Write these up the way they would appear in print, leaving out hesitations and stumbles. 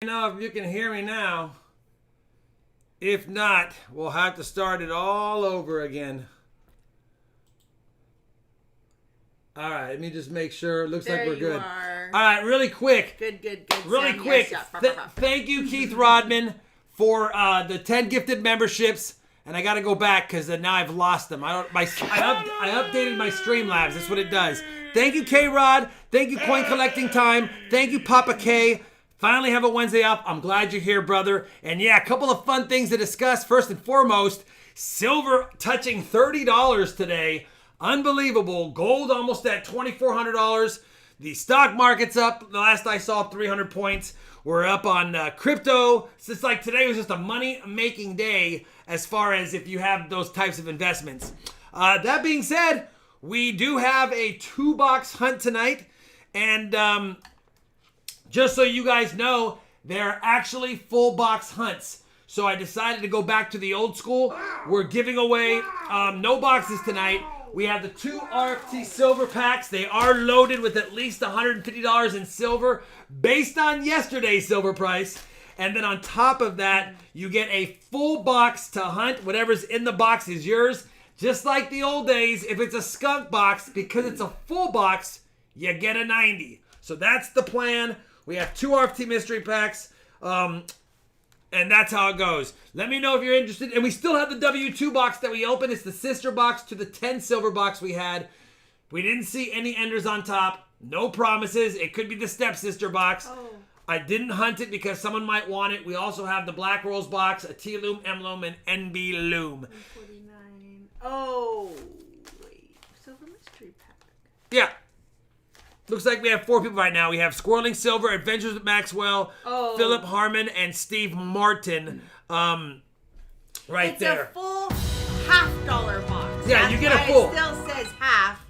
know if you can hear me now. If not, we'll have to start it all over again. All right, let me just make sure. It looks like we're good. Are. All right, really quick. Good. Really Sam, quick. yes, Thank you, Keith Rodman, for the 10 gifted memberships. And I got to go back because now I've lost them. I updated my Streamlabs. That's what it does. Thank you, K-Rod. Thank you, Coin Collecting Time. Thank you, Papa K. Finally have a Wednesday off. I'm glad you're here, brother. And yeah, a couple of fun things to discuss. First and foremost, silver touching $30 today. Unbelievable. Gold almost at $2,400. The stock market's up. The last I saw, 300 points. We're up on crypto. So it's like today was just a money-making day as far as if you have those types of investments. That being said, we do have a 2-box hunt tonight. And just so you guys know, they're actually full box hunts. So I decided to go back to the old school. We're giving away no boxes tonight. We have the 2 RFT silver packs. They are loaded with at least $150 in silver based on yesterday's silver price. And then on top of that, you get a full box to hunt. Whatever's in the box is yours. Just like the old days, if it's a skunk box, because it's a full box, you get a 90. So that's the plan. We have 2 RFT mystery packs. And that's how it goes. Let me know if you're interested. And we still have the W2 box that we opened. It's the sister box to the 10 silver box we had. We didn't see any enders on top. No promises. It could be the stepsister box. Oh. I didn't hunt it because someone might want it. We also have the Black Rolls box, a T-Loom, M-Loom, and NB Loom. 149. Oh, wait. Silver mystery pack. Yeah. Looks like we have 4 people right now. We have Squirreling Silver, Adventures with Maxwell, Philip Harmon, and Steve Martin. Right it's there. It's a full $half box. Yeah, you get a full. It still says half,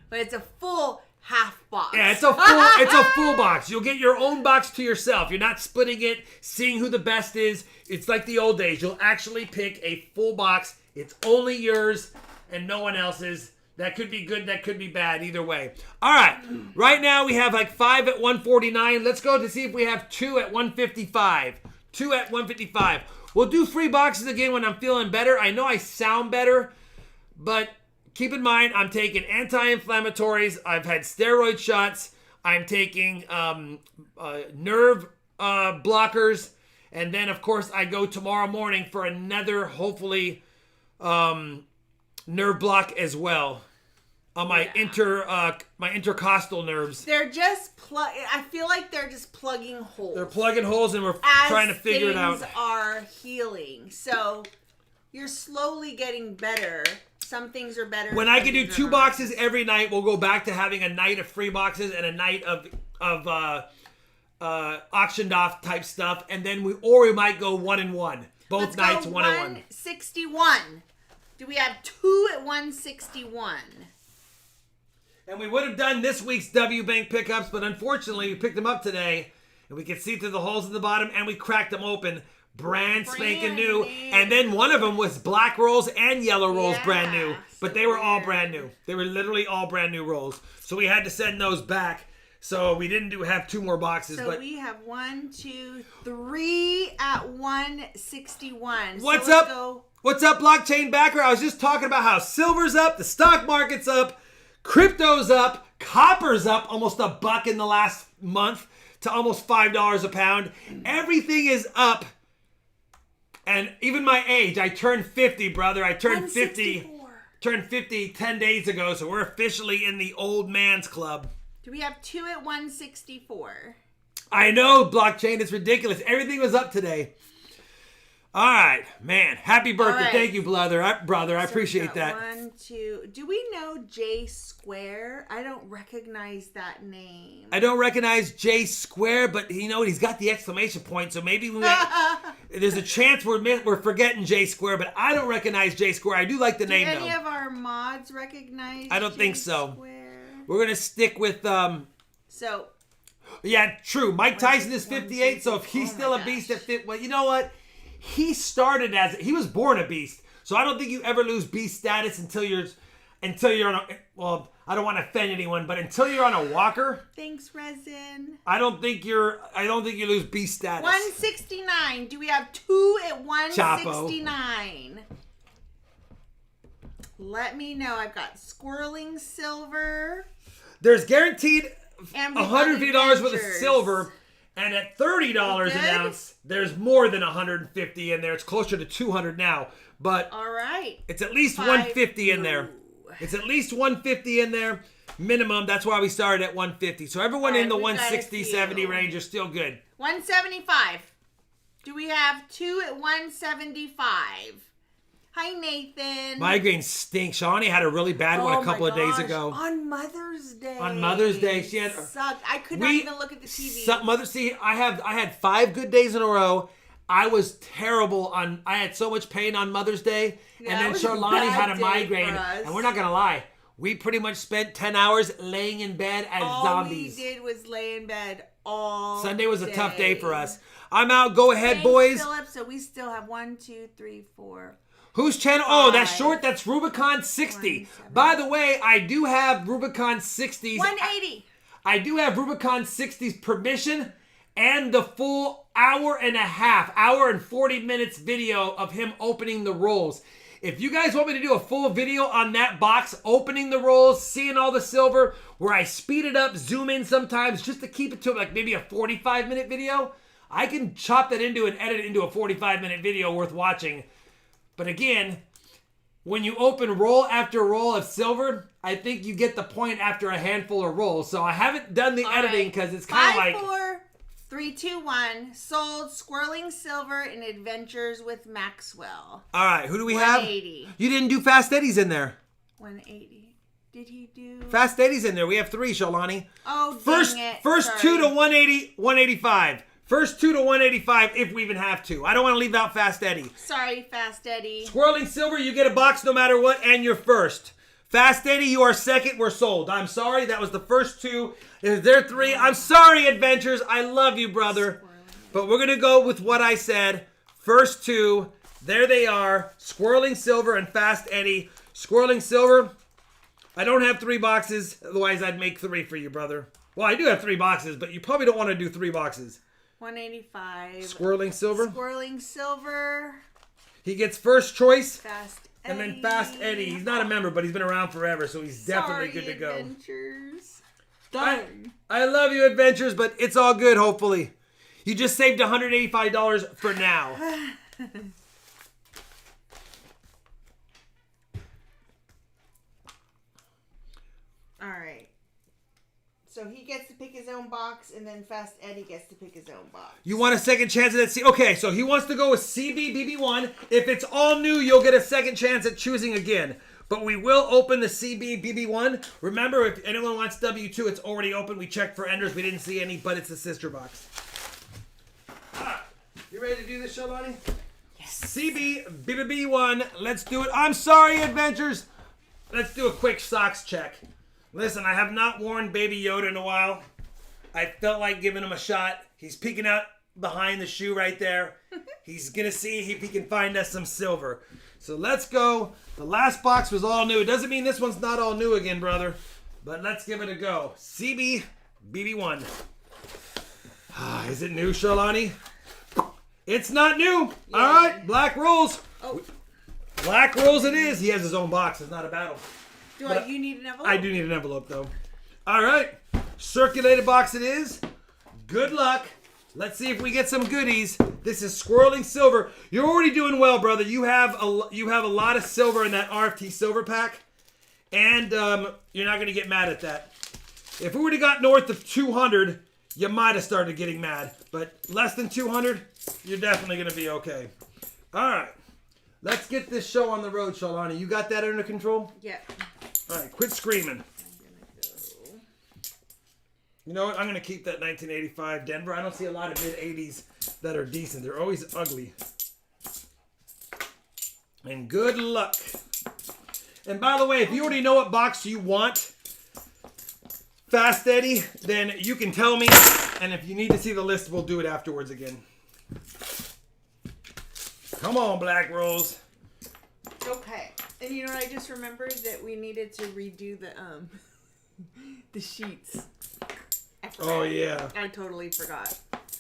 but it's a full half box. Yeah, it's a full box. You'll get your own box to yourself. You're not splitting it, seeing who the best is. It's like the old days. You'll actually pick a full box. It's only yours and no one else's. That could be good, that could be bad, either way. All right, right now we have like 5 at 149. Let's go to see if we have 2 at 155. 2 at 155. We'll do free boxes again when I'm feeling better. I know I sound better, but keep in mind I'm taking anti-inflammatories. I've had steroid shots. I'm taking nerve blockers. And then, of course, I go tomorrow morning for another, hopefully, nerve block as well. On my my intercostal nerves. They're just I feel like they're just plugging holes. They're plugging holes, and we're trying to figure it out. Things are healing, so you're slowly getting better. Some things are better. When I can do 2 boxes every night, we'll go back to having a night of free boxes and a night of auctioned off type stuff, and then we might go 1 and 1. Both nights 1 and 1. 161. Do we have 2 at 161? And we would have done this week's W Bank pickups, but unfortunately we picked them up today, and we could see through the holes in the bottom, and we cracked them open, brand spanking new. And then one of them was black rolls and yellow rolls, brand new, but they were all brand new. They were literally all brand new rolls, so we had to send those back. So we didn't have 2 more boxes. So but we have 1, 2, 3 at 161. What's so up? What's up, blockchain backer? I was just talking about how silver's up, the stock market's up, crypto's up, copper's up almost $1 in the last month to almost $5 a pound. Everything is up. And even my age, I turned 50, brother. I turned 50 10 days ago, so we're officially in the old man's club. Do we have 2 at 164? I know, blockchain. It's ridiculous. Everything was up today. All right, man. Happy birthday. Right. Thank you, brother. I appreciate that. 1, 2. Do we know J Square? I don't recognize that name. I don't recognize J Square, but you know what? He's got the exclamation point, so maybe there's a chance we're forgetting J Square, but I don't recognize J Square. I do like the name, though. Do any of our mods recognize I don't think so. Square? We're going to stick with... So... Yeah, true. Mike Tyson is 58, so if he's still a beast at 50... Well, you know what? He started he was born a beast. So I don't think you ever lose beast status until you're... until you're on a, well, I don't want to offend anyone, but until you're on a walker, Thanks, Resin. I don't think you lose beast status. 169. Do we have two at 169? Let me know. I've got swirling silver. There's guaranteed And $150 worth of silver, and at $30 an ounce, there's more than 150 in there. It's closer to 200 now, but all right, it's at least 150 in there. It's at least 150 in there minimum. That's why we started at 150. So everyone in the 160, 70 range is still good. 175. Do we have two at 175? Hi, Nathan. Migraine stinks. Shawnee had a really bad one a couple of days ago. On Mother's Day. On Mother's Day, she had sucked. I could not even look at the TV. I had 5 good days in a row. I was terrible on. I had so much pain on Mother's Day, and then Charlani had a migraine. And we're not gonna lie, we pretty much spent 10 hours laying in bed as zombies. All we did was lay in bed all Sunday was day. a tough day for us. I'm out. Go ahead, boys. Philip, so we still have 1, 2, 3, 4. Whose channel? Oh, that's short. That's Rubicon 60. By the way, I do have Rubicon 60's. 180. I do have Rubicon 60's permission and the full hour and 40 minutes video of him opening the rolls. If you guys want me to do a full video on that box, opening the rolls, seeing all the silver, where I speed it up, zoom in sometimes, just to keep it to like maybe a 45-minute video, I can chop that into and edit it into a 45-minute video worth watching. But again, when you open roll after roll of silver, I think you get the point after a handful of rolls. So I haven't done the editing because it's kind of like... 5, 4, 3, 2, 1. Sold Swirling Silver in Adventures with Maxwell. All right, who do we have? 180. You didn't do Fast Eddie's in there. 180. Did he do... Fast Eddie's in there. We have 3, Shalani. Oh, first, dang it. First Sorry. 2 to 180, 185. First 2 to 185 if we even have to. I don't want to leave out Fast Eddie. Sorry, Fast Eddie. Swirling Silver, you get a box no matter what, and you're first. Fast Eddie, you are second. We're sold. I'm sorry. That was the first 2. Is there 3? I'm sorry, Adventures. I love you, brother. But we're going to go with what I said. First 2. There they are. Swirling Silver and Fast Eddie. Swirling Silver. I don't have 3 boxes. Otherwise, I'd make 3 for you, brother. Well, I do have 3 boxes, but you probably don't want to do 3 boxes. 185. Swirling Silver. Swirling Silver. He gets first choice. Fast Eddie. And then Fast Eddie. He's not a member, but he's been around forever, so he's definitely good to go. Adventures. Done. I love you, Adventures, but it's all good, hopefully. You just saved $185 for now. All right. So he gets to pick his own box, and then Fast Eddie gets to pick his own box. You want a second chance at that? Okay, so he wants to go with CBBB1. If it's all new, you'll get a second chance at choosing again. But we will open the CBBB1. Remember, if anyone wants W2, it's already open. We checked for enders. We didn't see any, but it's a sister box. You ready to do this, Shalani? Yes. CBBB1. Let's do it. I'm sorry, Adventures. Let's do a quick socks check. Listen, I have not worn Baby Yoda in a while. I felt like giving him a shot. He's peeking out behind the shoe right there. He's going to see if he can find us some silver. So let's go. The last box was all new. It doesn't mean this one's not all new again, brother. But let's give it a go. CBBB1. Is it new, Shalani? It's not new. Yeah. All right, black rolls. Oh. Black rolls it is. He has his own box. It's not a battle. You need an envelope? I do need an envelope, though. All right. Circulated box it is. Good luck. Let's see if we get some goodies. This is Swirling Silver. You're already doing well, brother. You have a lot of silver in that RFT silver pack. And you're not going to get mad at that. If we would have got north of 200, you might have started getting mad. But less than 200, you're definitely going to be okay. All right. Let's get this show on the road, Shalani. You got that under control? Yeah. All right, quit screaming. I'm gonna go. You know what? I'm going to keep that 1985 Denver. I don't see a lot of mid-80s that are decent. They're always ugly. And good luck. And by the way, if you already know what box you want, Fast Eddie, then you can tell me. And if you need to see the list, we'll do it afterwards again. Come on, Black Rolls. Okay. And you know what? I just remembered that we needed to redo the sheets. Oh, yeah. I totally forgot.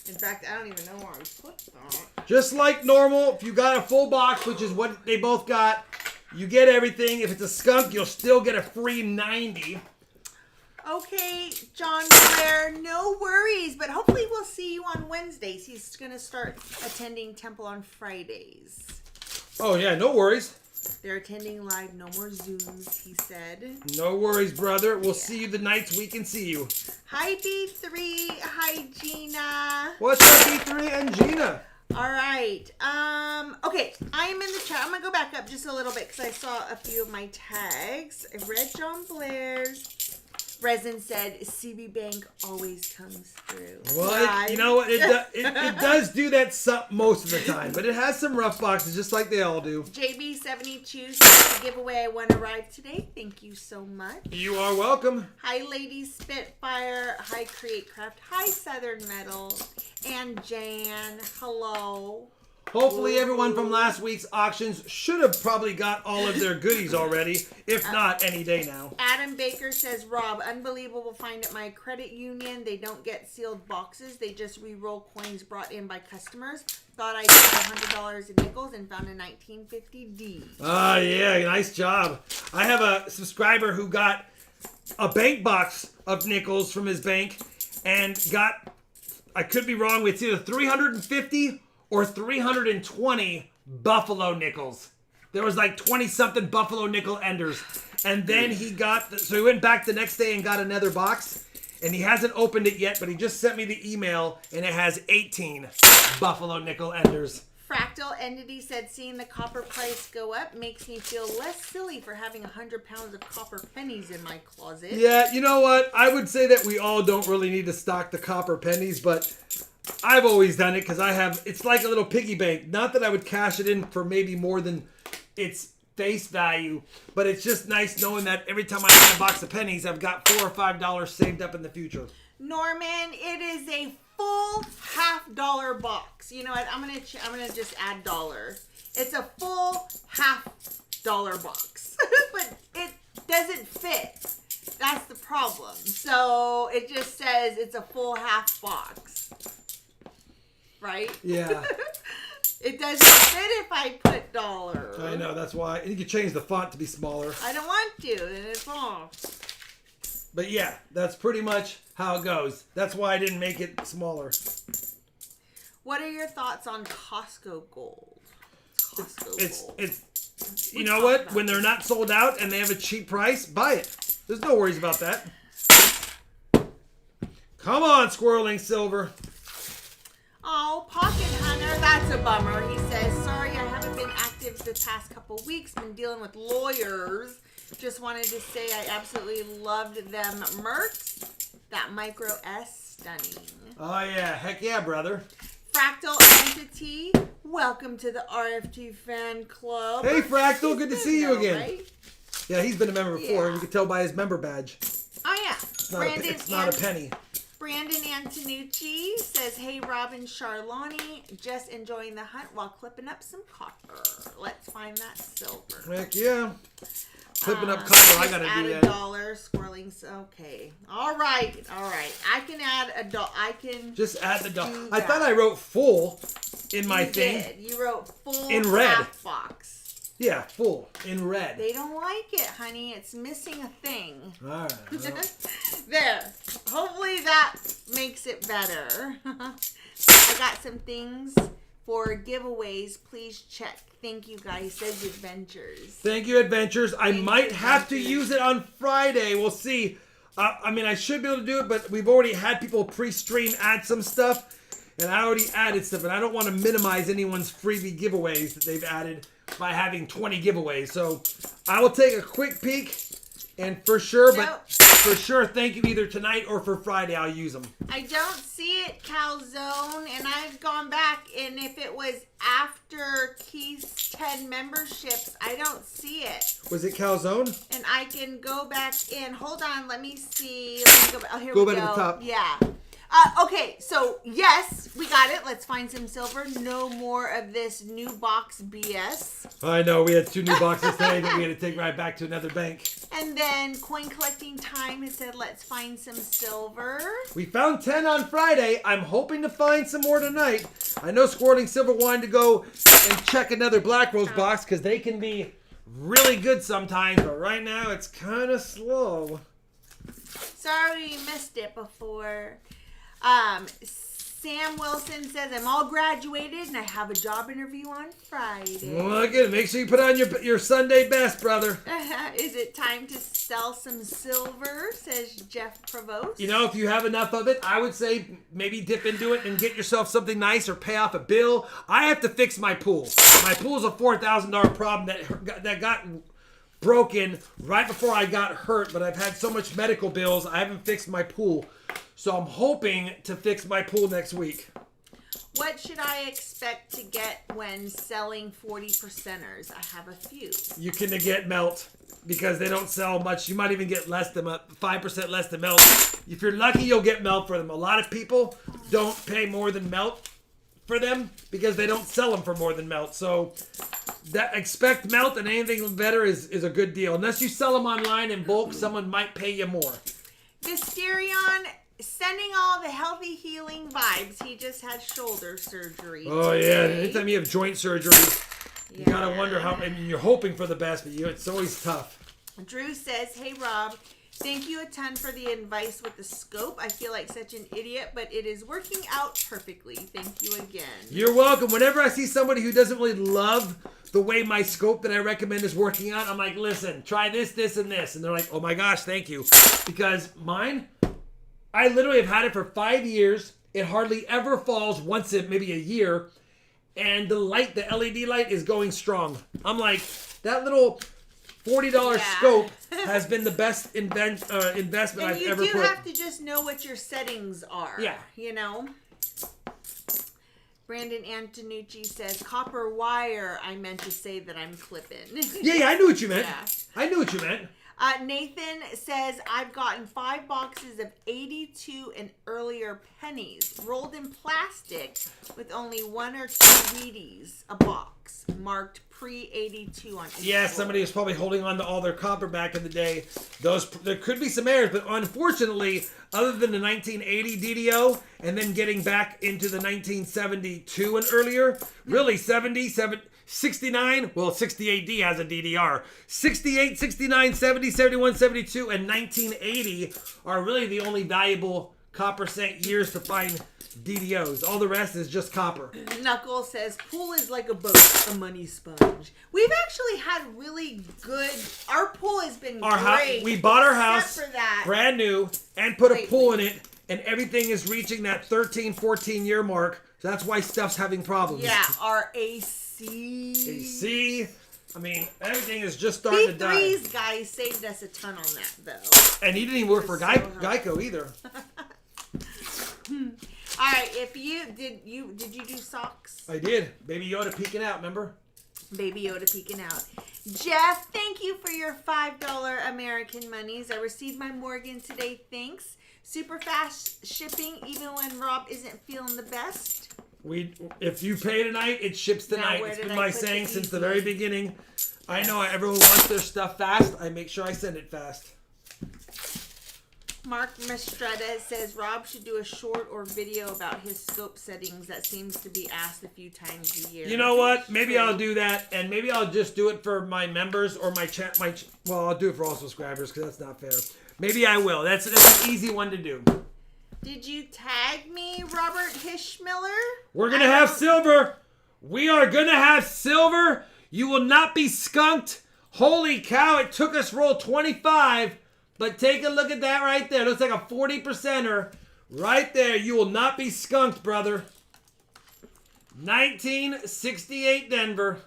In fact, I don't even know where I put them. Just like normal, if you got a full box, which is what they both got, you get everything. If it's a skunk, you'll still get a free 90. Okay, John Blair, no worries, but hopefully we'll see you on Wednesdays. He's going to start attending temple on Fridays. Oh, yeah, no worries. They're attending live, no more Zooms, he said. No worries, brother. We'll see you the nights we can see you. Hi, B3. Hi, Gina. What's up, B3 and Gina? All right. Okay, I'm in the chat. I'm going to go back up just a little bit because I saw a few of my tags. I read John Blair's. Resin said, CB Bank always comes through. Well, Yeah, you know what? It does do that most of the time, but it has some rough boxes, just like they all do. JB72 says the giveaway one arrived today. Thank you so much. You are welcome. Hi, Lady Spitfire. Hi, Create Craft. Hi, Southern Metal. And Jan. Hello. Hopefully everyone from last week's auctions should have probably got all of their goodies already. If not, any day now. Adam Baker says, Rob, unbelievable find at my credit union. They don't get sealed boxes. They just re-roll coins brought in by customers. Thought I got $100 in nickels and found a 1950D. Ah, yeah, nice job. I have a subscriber who got a bank box of nickels from his bank and got, I could be wrong, it's either 350 or 320 Buffalo nickels. There was like 20-something Buffalo nickel enders. And then he got, so he went back the next day and got another box. And he hasn't opened it yet, but he just sent me the email, and it has 18 Buffalo nickel enders. Fractal Entity said, seeing the copper price go up makes me feel less silly for having 100 pounds of copper pennies in my closet. Yeah, you know what? I would say that we all don't really need to stock the copper pennies, but I've always done it because it's like a little piggy bank. Not that I would cash it in for maybe more than its face value, but it's just nice knowing that every time I get a box of pennies, I've got $4 or $5 saved up in the future. Norman, it is a full $half box. You know what? I'm gonna just add dollar. It's a full $half box, but it doesn't fit. That's the problem. So it just says it's a full half box, right? Yeah. It doesn't fit if I put dollar. I know, that's why. You could change the font to be smaller. I don't want to, and it's off. But yeah, that's pretty much how it goes. That's why I didn't make it smaller. What are your thoughts on Costco Gold? Costco Gold. You know what? When they're not sold out and they have a cheap price, buy it. There's no worries about that. Come on, Squirreling Silver. Oh, Pocket Hunter, that's a bummer. He says, sorry I haven't been active the past couple weeks. Been dealing with lawyers. Just wanted to say I absolutely loved them Mercs. That Micro S, stunning. Oh, yeah. Heck yeah, brother. Fractal Entity, welcome to the RFT fan club. Hey, Fractal. Good to see you again. Right? Yeah, he's been a member before. Yeah. You can tell by his member badge. Oh, yeah. It's not a penny. Brandon Antonucci says, hey, Robin Charlani, just enjoying the hunt while clipping up some copper. Let's find that silver. Heck yeah. Clipping up copper, I gotta do that. Add $1, squirreling. Okay. All right. I can add $1. Just add the dollar. I thought I wrote full in my thing. Did. You wrote full in red. half box. Yeah, full in red. They don't like it, honey. It's missing a thing. All right. Well. There. Hopefully that makes it better. I got some things for giveaways. Please check. Thank you, guys. Says Adventures. Thank you, Adventures. I might have to use it on Friday. We'll see. I mean, I should be able to do it, but we've already had people pre-stream add some stuff, and I already added stuff, and I don't want to minimize anyone's freebie giveaways that they've added by having 20 giveaways. So I will take a quick peek, and for sure, thank you either tonight or for Friday, I'll use them. I don't see it, Calzone, and I've gone back, and if it was after Keith's 10 memberships, I don't see it. Was it Calzone? And I can go back in. Hold on, let me see. Let me go back. Oh, here we go. Go back to the top. Yeah. Okay, so yes, we got it. Let's find some silver. No more of this new box BS. I know, we had 2 new boxes today that we had to take right back to another bank. And then Coin Collecting Time has said, let's find some silver. We found 10 on Friday. I'm hoping to find some more tonight. I know Squirting Silver wanted to go and check another Black Rose box because they can be really good sometimes, but right now it's kind of slow. Sorry you missed it before. Sam Wilson says, I'm all graduated and I have a job interview on Friday. Look at it. Make sure you put on your Sunday best, brother. Is it time to sell some silver, says Jeff Provost. You know, if you have enough of it, I would say maybe dip into it and get yourself something nice or pay off a bill. I have to fix my pool. My pool's a $4,000 problem that got broken right before I got hurt, but I've had so much medical bills, I haven't fixed my pool. So I'm hoping to fix my pool next week. What should I expect to get when selling 40%ers? I have a few. You can get melt because they don't sell much. You might even get less than 5% less than melt. If you're lucky, you'll get melt for them. A lot of people don't pay more than melt for them because they don't sell them for more than melt. So expect melt, and anything better is a good deal. Unless you sell them online in bulk, someone might pay you more. Visterion sending all the healthy healing vibes. He just had shoulder surgery today. Anytime you have joint surgery, you gotta wonder how. I mean, you're hoping for the best, but it's always tough. Drew says, hey Rob, thank you a ton for the advice with the scope. I feel like such an idiot, but it is working out perfectly. Thank you again. You're welcome. Whenever I see somebody who doesn't really love the way my scope that I recommend is working out, I'm like, listen, try this, this, and this. And they're like, oh my gosh, thank you. Because mine, I literally have had it for 5 years. It hardly ever falls once in maybe a year. And the light, the LED light is going strong. I'm like, that little $40 scope has been the best investment I've ever put. And you do have to just know what your settings are. Yeah. You know? Brandon Antonucci says, copper wire, I meant to say that I'm clipping. Yeah, I knew what you meant. Yeah. I knew what you meant. Nathan says, I've gotten 5 boxes of 82 and earlier pennies rolled in plastic with only 1 or 2 Wheaties a box, marked pre-82 on each roll. Somebody was probably holding on to all their copper back in the day. There could be some errors, but unfortunately, other than the 1980 DDO and then getting back into the 1972 and earlier, really 69, well, 68D has a DDR. 68, 69, 70, 71, 72, and 1980 are really the only valuable copper cent years to find DDOs. All the rest is just copper. Knuckle says, pool is like a boat, a money sponge. We've actually had really good, our pool has been great. We bought our house for that. brand new and put a pool in it, and everything is reaching that 13, 14 year mark. So that's why stuff's having problems. Yeah, our AC. I mean, everything is just starting to die. B3's guys saved us a ton on that, though. And he didn't even work for Geico either. All right, did you do socks? I did. Baby Yoda peeking out, remember? Baby Yoda peeking out. Jeff, thank you for your $5 American monies. I received my Morgan today, thanks. Super fast shipping, even when Rob isn't feeling the best. If you pay tonight, it ships tonight. It's been my saying since the very beginning. I know everyone wants their stuff fast. I make sure I send it fast. Mark Mastretta says Rob should do a short or video about his scope settings. That seems to be asked a few times a year. You know what? Maybe I'll do that, and maybe I'll just do it for my members or my chat. Well, I'll do it for all subscribers because that's not fair. Maybe I will. That's an easy one to do. Did you tag me, Robert Hishmiller? We're going to have silver. We are going to have silver. You will not be skunked. Holy cow, it took us roll 25. But take a look at that right there. Looks like a 40%er. Right there. You will not be skunked, brother. 1968 Denver.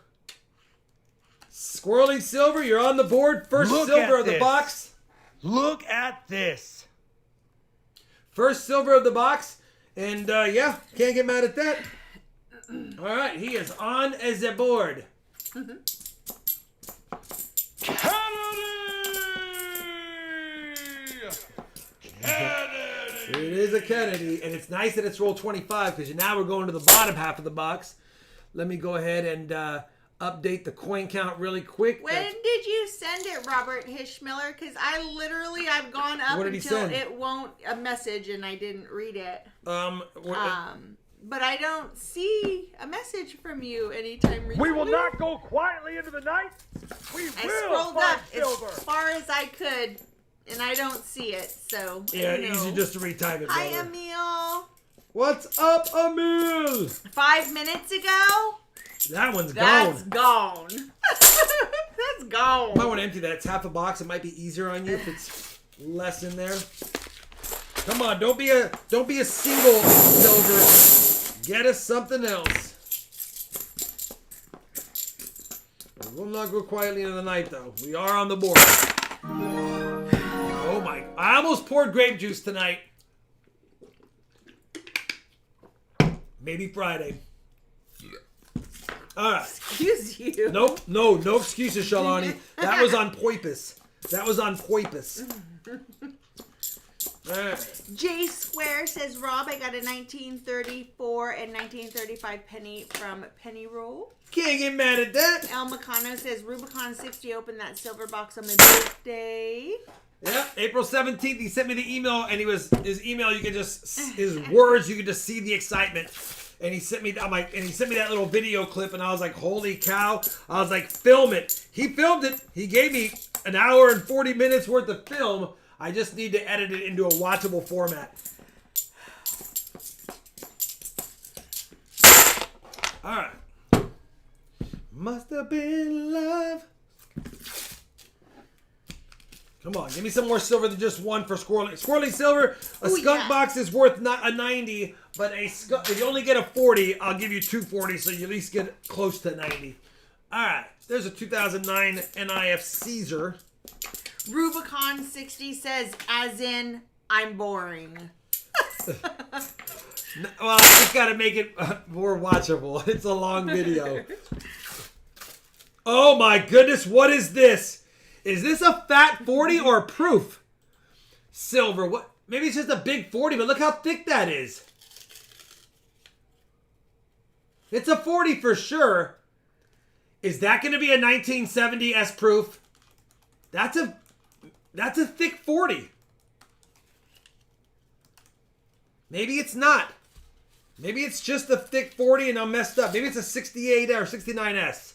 Squirrely Silver, you're on the board. First silver of the box. Look at this. First silver of the box. And, yeah, can't get mad at that. All right, he is on as the board. Kennedy! It is a Kennedy, and it's nice that it's roll 25 because now we're going to the bottom half of the box. Let me go ahead and update the coin count really quick. When did you send it, Robert Hishmiller? Because I've gone up until it won't a message and I didn't read it. But I don't see a message from you anytime recently. We will not go quietly into the night. We will scrolled find up silver. as far as I could, and I don't see it. So yeah, easy just to retype it. Hi, Emil. What's up, Emil? 5 minutes ago. That one's That's gone. That's gone. You might want to empty that. It's half a box. It might be easier on you if it's less in there. Come on, don't be a single silver. Get us something else. We'll not go quietly into the night, though. We are on the board. Oh my! I almost poured grape juice tonight. Maybe Friday. All right. Excuse you. Nope. No excuses, Shalani. That was on Poipus. Right. J Square says, Rob, I got a 1934 and 1935 penny from Penny Roll. Can't get mad at that. El Macano says, Rubicon 60 opened that silver box on my birthday. Yeah, April 17th, he sent me the email, and his email, you could just, his words, you could just see the excitement. And he sent me, that little video clip, and I was like, holy cow. I was like, film it. He filmed it. He gave me an hour and 40 minutes worth of film. I just need to edit it into a watchable format. All right. Must have been love. Come on, give me some more silver than just one for Squirrely. Squirrely silver, a skunk box is worth a 90, but if you only get a 40, I'll give you 240, so you at least get close to 90. All right, there's a 2009 NIF Caesar. Rubicon 60 says, as in, I'm boring. Well, I just got to make it more watchable. It's a long video. Oh my goodness, what is this? Is this a fat 40 or a proof? Silver. What? Maybe it's just a big 40, but look how thick that is. It's a 40 for sure. Is that going to be a 1970 S proof? That's a thick 40. Maybe it's not. Maybe it's just a thick 40 and I'm messed up. Maybe it's a 68 or 69S.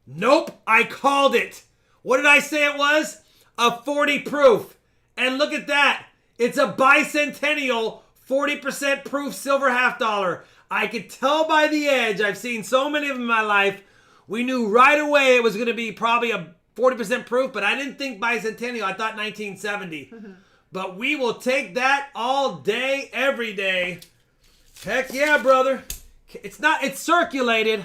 Nope, I called it. What did I say it was? A 40 proof. And look at that. It's a bicentennial 40% proof silver half dollar. I could tell by the edge. I've seen so many of them in my life. We knew right away it was going to be probably a 40% proof, but I didn't think bicentennial. I thought 1970. But we will take that all day, every day. Heck yeah, brother. It's circulated.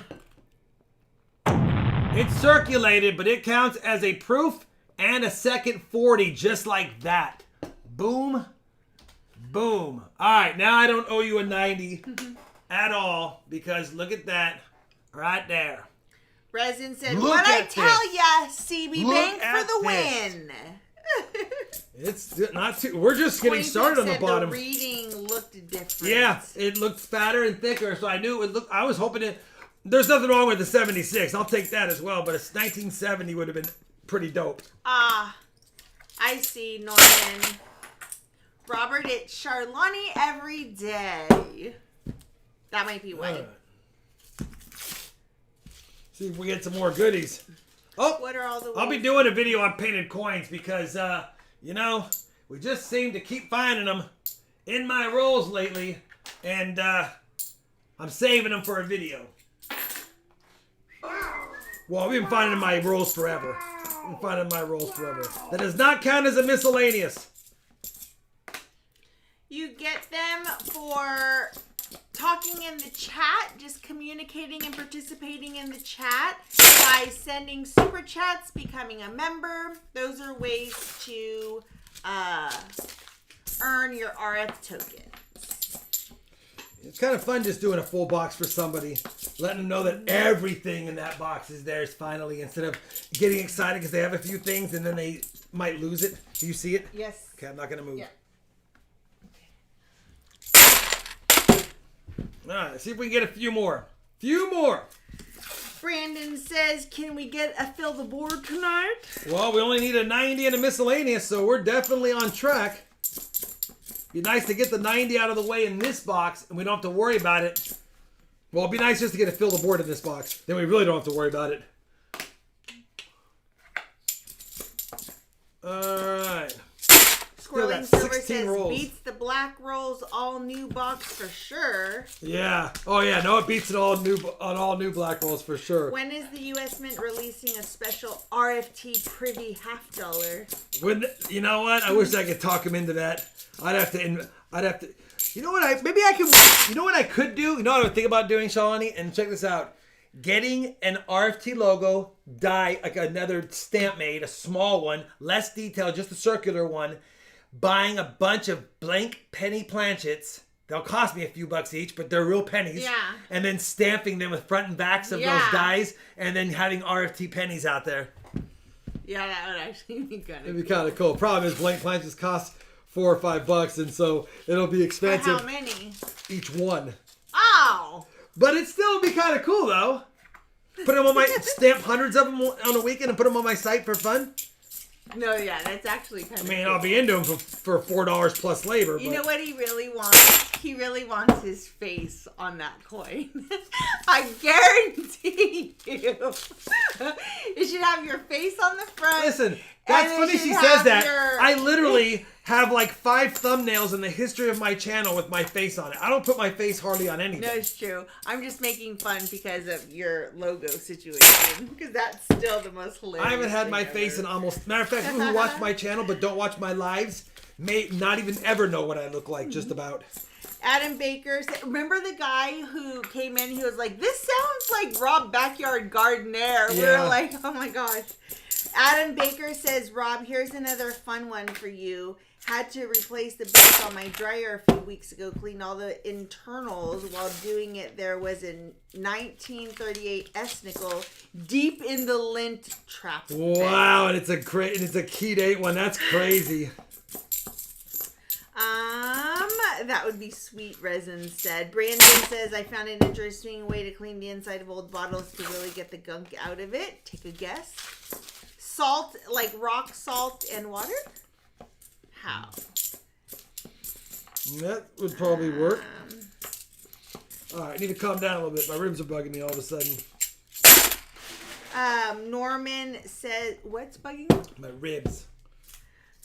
It's circulated, but it counts as a proof and a second 40, just like that. Boom. Boom. All right, now I don't owe you a 90 at all, because look at that right there. Resin said, what I tell ya, CB Bank for the win. It's not too. We're just getting started on the bottom. The reading looked different. Yeah, it looked fatter and thicker, so I knew it would look. I was hoping it. There's nothing wrong with the 76. I'll take that as well, but a 1970 would have been pretty dope. I see, Norman. Robert, it's Charlani every day. That might be why. See if we get some more goodies. Oh, what are all the? I'll be doing a video on painted coins because, we just seem to keep finding them in my rolls lately, and I'm saving them for a video. Well, we've been finding my rolls forever. That does not count as a miscellaneous. You get them for talking in the chat, just communicating and participating in the chat by sending super chats, becoming a member. Those are ways to earn your RF tokens. It's kind of fun just doing a full box for somebody, letting them know that everything in that box is theirs finally, instead of getting excited because they have a few things and then they might lose it. Do you see it? Yes. Okay, I'm not going to move. Yeah. All right, see if we can get a few more. Few more. Brandon says, can we get a fill the board tonight? Well, we only need a 90 and a miscellaneous, so we're definitely on track. Be nice to get the 90 out of the way in this box, and we don't have to worry about it. Well, it'd be nice just to get a fill the board in this box. Then we really don't have to worry about it. Alright. Squirreling Silver says, beats the black rolls all new box for sure. Yeah. Oh yeah, no, it beats it all new on all new black rolls for sure. When is the US Mint releasing a special RFT privy $50? When, you know what? I wish I could talk him into that. I'd have to you know what you know what I could do? You know what I would think about doing, Shalani? And check this out. Getting an RFT logo die, like another stamp made, a small one, less detailed, just a circular one. Buying a bunch of blank penny planchets. They'll cost me a few bucks each, but they're real pennies. Yeah. And then stamping them with front and backs of those dies, and then having RFT pennies out there. Yeah, that would actually be good. It'd be kind of cool. Problem is, blank planchets cost $4 or $5, and so it'll be expensive. For how many? Each one. Oh. But it still would be kind of cool, though. Put them on my stamp hundreds of them on a weekend and put them on my site for fun. No, yeah, that's actually kind of cool. I'll be into them for $4 plus labor. You know what he really wants? He really wants his face on that coin. I guarantee you. It should have your face on the front. Listen, that's funny she says that. I literally have like 5 thumbnails in the history of my channel with my face on it. I don't put my face hardly on anything. No, it's true. I'm just making fun because of your logo situation. Because that's still the most hilarious. I haven't had my face in almost... Matter of fact, people who watch my channel but don't watch my lives may not even ever know what I look like, just about. Adam Baker said, remember the guy who came in? He was like, this sounds like Rob Backyard Gardener. Yeah. We were like, oh my gosh. Adam Baker says, Rob, here's another fun one for you. Had to replace the base on my dryer a few weeks ago, clean all the internals. While doing it, there was a 1938 S-nickel deep in the lint trap. Wow, and it's a key date one. That's crazy. That would be sweet, resin said. Brandon says, I found an interesting way to clean the inside of old bottles to really get the gunk out of it. Take a guess. Salt, like rock salt and water? How? That would probably work. Alright, I need to calm down a little bit. My ribs are bugging me all of a sudden. Norman said, what's bugging you? My ribs.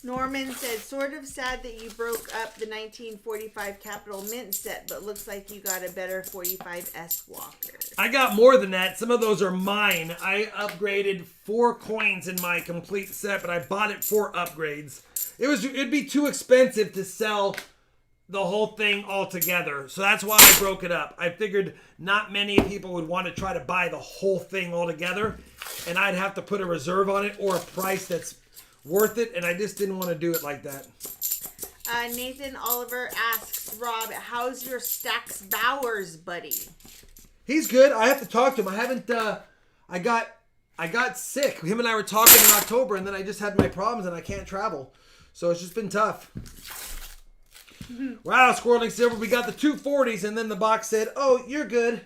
Norman said, sort of sad that you broke up the 1945 Capitol Mint set, but looks like you got a better 45S Walker. I got more than that. Some of those are mine. I upgraded 4 coins in my complete set, but I bought it for upgrades. It'd be too expensive to sell the whole thing all together. So that's why I broke it up. I figured not many people would want to try to buy the whole thing all together, and I'd have to put a reserve on it or a price that's worth it, and I just didn't want to do it like that. Nathan Oliver asks, Rob, how's your Stax Bowers buddy? He's good. I have to talk to him. I haven't, I got sick. Him and I were talking in October, and then I just had my problems, and I can't travel. So it's just been tough. Wow, Squirreling Silver, we got the 240s, and then the box said, oh, you're good.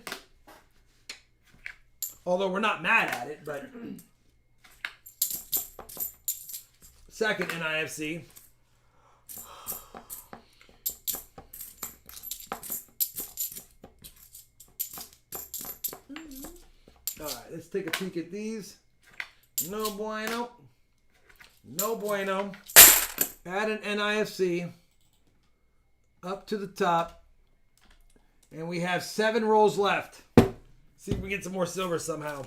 Although we're not mad at it, but... Second NIFC. Alright, let's take a peek at these. No bueno. No bueno. Add an NIFC. Up to the top. And we have 7 rolls left. See if we get some more silver somehow.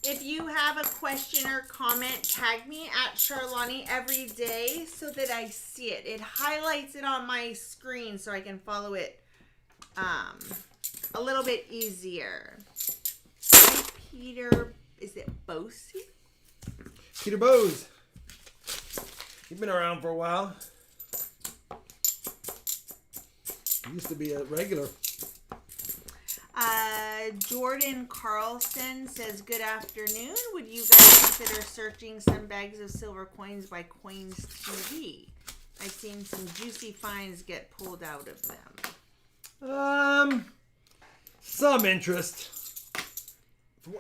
If you have a question or comment, tag me at Charlani every day so that I see it. It highlights it on my screen so I can follow it a little bit easier. Peter, is it Bosey? Peter Bose. He's been around for a while. He used to be a regular. Jordan Carlson says, good afternoon. Would you guys consider searching some bags of silver coins by Coins TV? I've seen some juicy finds get pulled out of them. Some interest.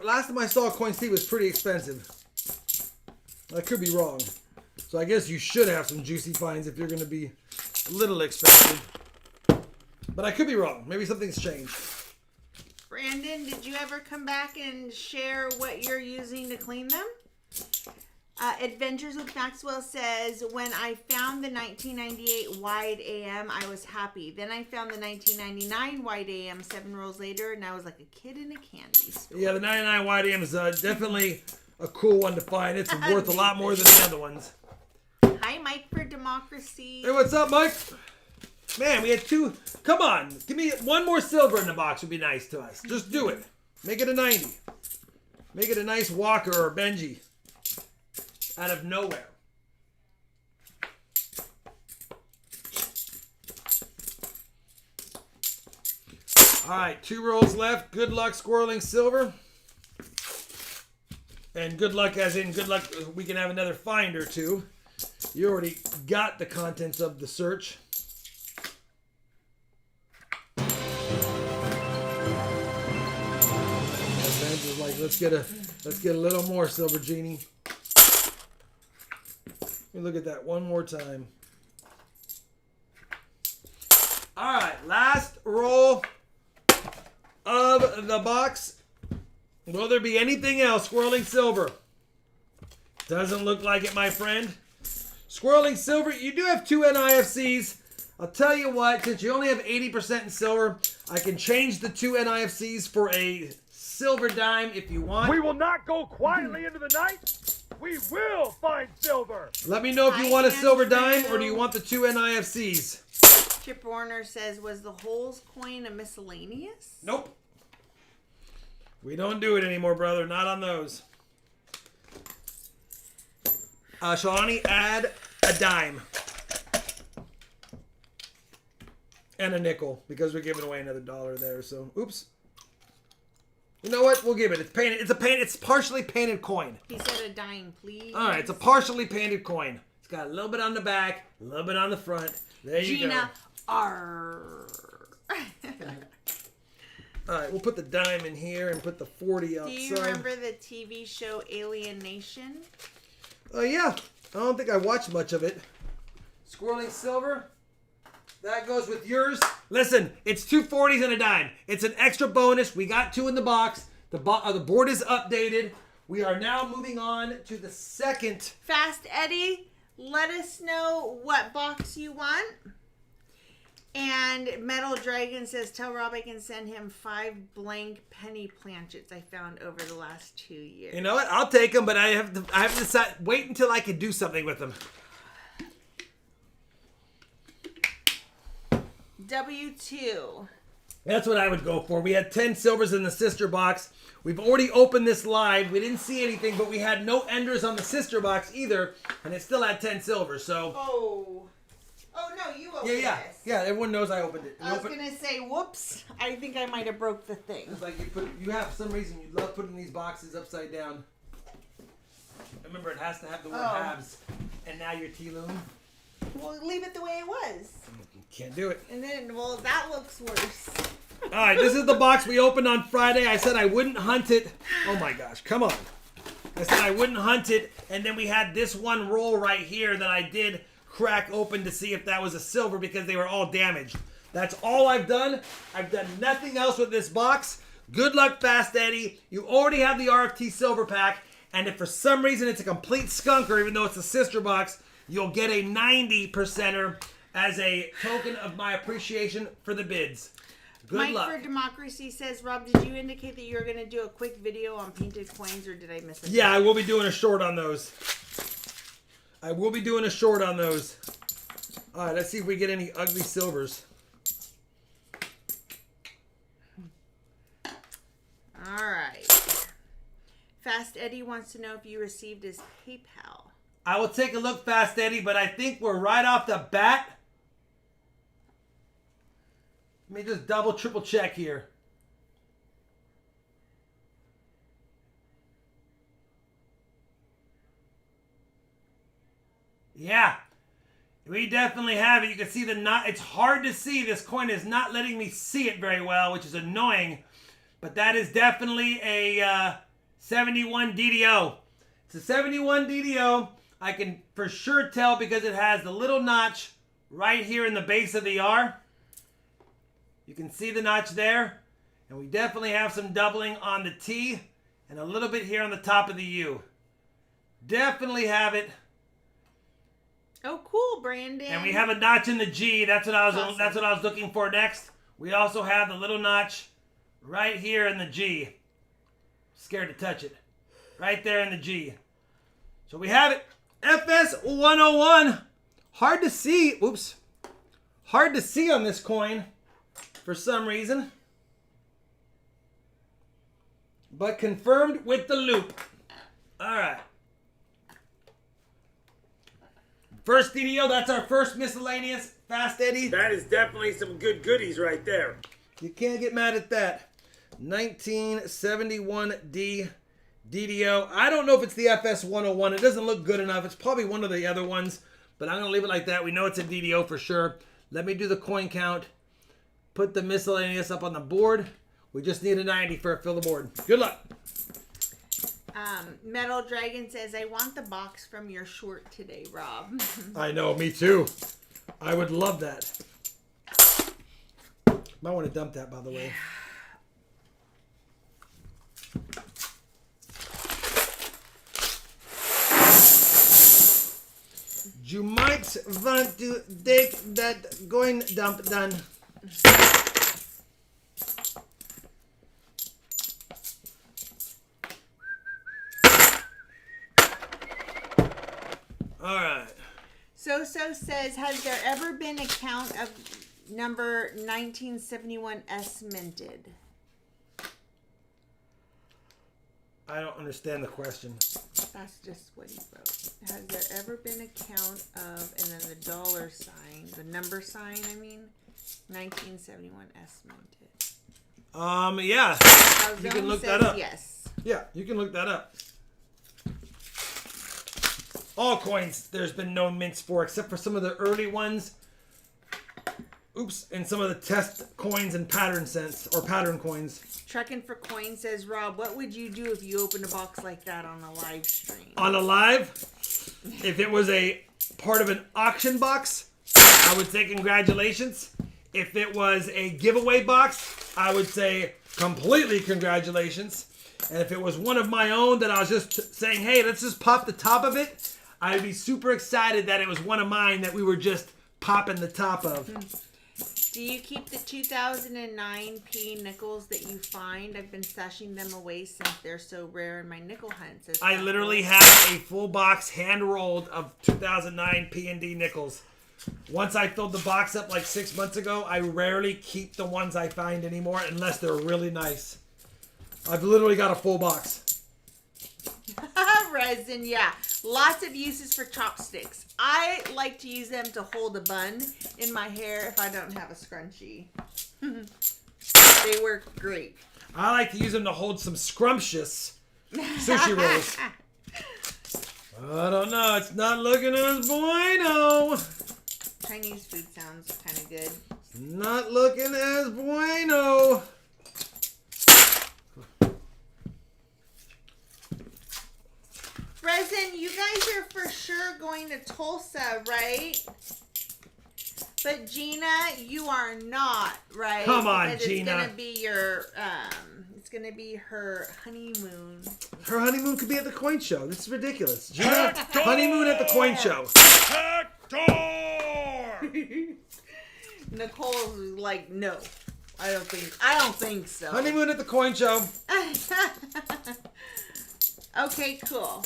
Last time I saw a coin C was pretty expensive. I could be wrong. So I guess you should have some juicy finds if you're going to be a little expensive. But I could be wrong. Maybe something's changed. Brandon, did you ever come back and share what you're using to clean them? Adventures with Maxwell says, when I found the 1998 wide AM, I was happy. Then I found the 1999 wide AM 7 rolls later, and I was like a kid in a candy store. Yeah, the 99 wide AM is definitely a cool one to find. It's worth a lot more than the other ones. Hi, Mike for Democracy. Hey, what's up, Mike? Man, we had 2. Come on. Give me one more silver in the box would be nice to us. Just do it. Make it a 90. Make it a nice Walker or Benji. Out of nowhere. All right, 2 rolls left. Good luck squirreling silver. And good luck as in good luck we can have another find or two. You already got the contents of the search. Like, let's get a little more, Silver Genie. Let me look at that one more time. All right, last roll of the box. Will there be anything else? Swirling silver. Doesn't look like it, my friend. Swirling silver, you do have 2 NIFCs. I'll tell you what, since you only have 80% in silver, I can change the 2 NIFCs for a silver dime if you want. We will not go quietly into the night. We will find silver. Let me know if you want a silver dime or do you want the 2 NIFCs. Chip Warner says, was the Holes coin a miscellaneous? Nope. We don't do it anymore, brother. Not on those. Shalani, add a dime. And a nickel, because we're giving away another $1 there, so oops. You know what? We'll give it. It's painted. It's partially painted coin. He said a dime, please. All right, it's a partially painted coin. It's got a little bit on the back, a little bit on the front. There you Gina, go. R. All right, we'll put the dime in here and put the 40 outside. Do you remember the TV show Alien Nation? Oh, yeah. I don't think I watched much of it. Squirreling silver. That goes with yours. Listen, it's 2 40s and a dime. It's an extra bonus. We got 2 in the box. The board is updated. We are now moving on to the second. Fast Eddie, let us know what box you want. And Metal Dragon says, tell Rob I can send him 5 blank penny planchets I found over the last 2 years. You know what? I'll take them, but I have to decide. Wait until I can do something with them. W2. That's what I would go for. We had 10 silvers in the sister box. We've already opened this live. We didn't see anything, but we had no enders on the sister box either, and it still had 10 silvers. So. Oh no, you opened this. Yeah. Everyone knows I opened it. I was gonna say, whoops. I think I might have broke the thing. It's like you have for some reason you love putting these boxes upside down. Remember, it has to have the word halves. And now your tea loom. Well, leave it the way it was. You can't do it. And then, well, that looks worse. All right, this is the box we opened on Friday. I said I wouldn't hunt it. Oh my gosh, come on. I said I wouldn't hunt it, and then we had this one roll right here that I did crack open to see if that was a silver because they were all damaged. That's all I've done. I've done nothing else with this box. Good luck, Fast Eddie. You already have the RFT silver pack, and if for some reason it's a complete skunker, even though it's a sister box, you'll get a 90%er as a token of my appreciation for the bids. Good luck. Mike for Democracy says, Rob, did you indicate that you were going to do a quick video on painted coins, or did I miss it? Yeah, I will be doing a short on those. All right, let's see if we get any ugly silvers. All right. Fast Eddie wants to know if you received his PayPal. I will take a look, Fast Eddie, but I think we're right off the bat. Let me just double, triple check here. Yeah. We definitely have it. You can see the knot. It's hard to see. This coin is not letting me see it very well, which is annoying. But that is definitely a 71 DDO. It's a 71 DDO. I can for sure tell because it has the little notch right here in the base of the R. You can see the notch there. And we definitely have some doubling on the T and a little bit here on the top of the U. Definitely have it. Oh, cool, Brandon. And we have a notch in the G. That's what I was. Awesome. That's what I was looking for next. We also have the little notch right here in the G. Scared to touch it. Right there in the G. So we have it. FS 101. Hard to see. Oops. Hard to see on this coin for some reason. But confirmed with the loop. All right. First DDO, that's our first miscellaneous. Fast Eddie. That is definitely some good goodies right there. You can't get mad at that. 1971D DDO. I don't know if it's the FS 101. It doesn't look good enough. It's probably one of the other ones, but I'm going to leave it like that. We know it's a DDO for sure. Let me do the coin count. Put the miscellaneous up on the board. We just need a 90 for fill the board. Good luck. Metal Dragon says, I want the box from your short today, Rob. I know, me too. I would love that. Might want to dump that, by the way. You might want to take that coin dump done. All right. So says, has there ever been a count of number 1971S minted? I don't understand the question. That's just what he wrote. Has there ever been a count of, and then the dollar sign, the number sign, 1971S minted? Yeah. Calzone You can look says that up. Yes. Yeah, you can look that up. All coins, there's been no mints for, except for some of the early ones. Oops, and some of the test coins and pattern cents, or pattern coins. Trucking for Coin says, Rob, what would you do if you opened a box like that on a live stream? On a live, if it was a part of an auction box, I would say congratulations. If it was a giveaway box, I would say completely congratulations. And if it was one of my own that I was just saying, hey, let's just pop the top of it, I'd be super excited that it was one of mine that we were just popping the top of. Do you keep the 2009 P nickels that you find? I've been stashing them away since they're so rare in my nickel hunts. I literally have a full box hand rolled of 2009 P&D nickels. Once I filled the box up like 6 months ago, I rarely keep the ones I find anymore unless they're really nice. I've literally got a full box. Resin, yeah. Lots of uses for chopsticks. I like to use them to hold a bun in my hair if I don't have a scrunchie. They work great. I like to use them to hold some scrumptious sushi rolls. I don't know. It's not looking as bueno. Chinese food sounds kind of good. Not looking as bueno. Resin, you guys are for sure going to Tulsa, right? But Gina, you are not, right? Come on, because Gina. It's gonna be your, it's gonna be her honeymoon. Her honeymoon could be at the coin show. This is ridiculous. Gina, honeymoon at the coin show. Hector! Nicole's like, no, I don't think so. Honeymoon at the coin show. Okay, cool.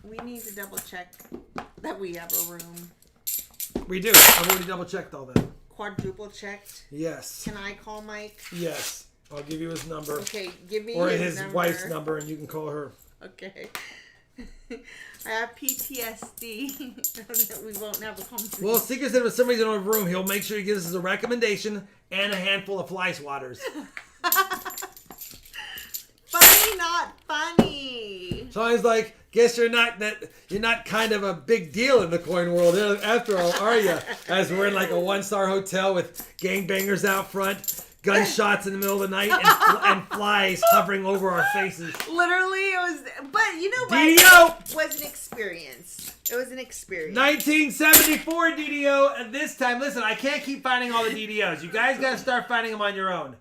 We need to double check that we have a room. We do. I've already double checked all that. Quadruple checked. Yes. Can I call Mike? Yes. I'll give you his number. Okay, give me Or his his number. wife's number, and you can call her. Okay. I have PTSD. We won't have a conversation. Well, Seeker said if somebody's in a room, he'll make sure he gives us a recommendation and a handful of fly swatters. Funny, not funny. So I was like, guess you're not kind of a big deal in the coin world after all, are you? As we're in like a 1-star hotel with gangbangers out front, gunshots in the middle of the night, and flies hovering over our faces. Literally, it was. But you know what? DDO! It was an experience. It was an experience. 1974 DDO. And this time, listen, I can't keep finding all the DDOs. You guys got to start finding them on your own.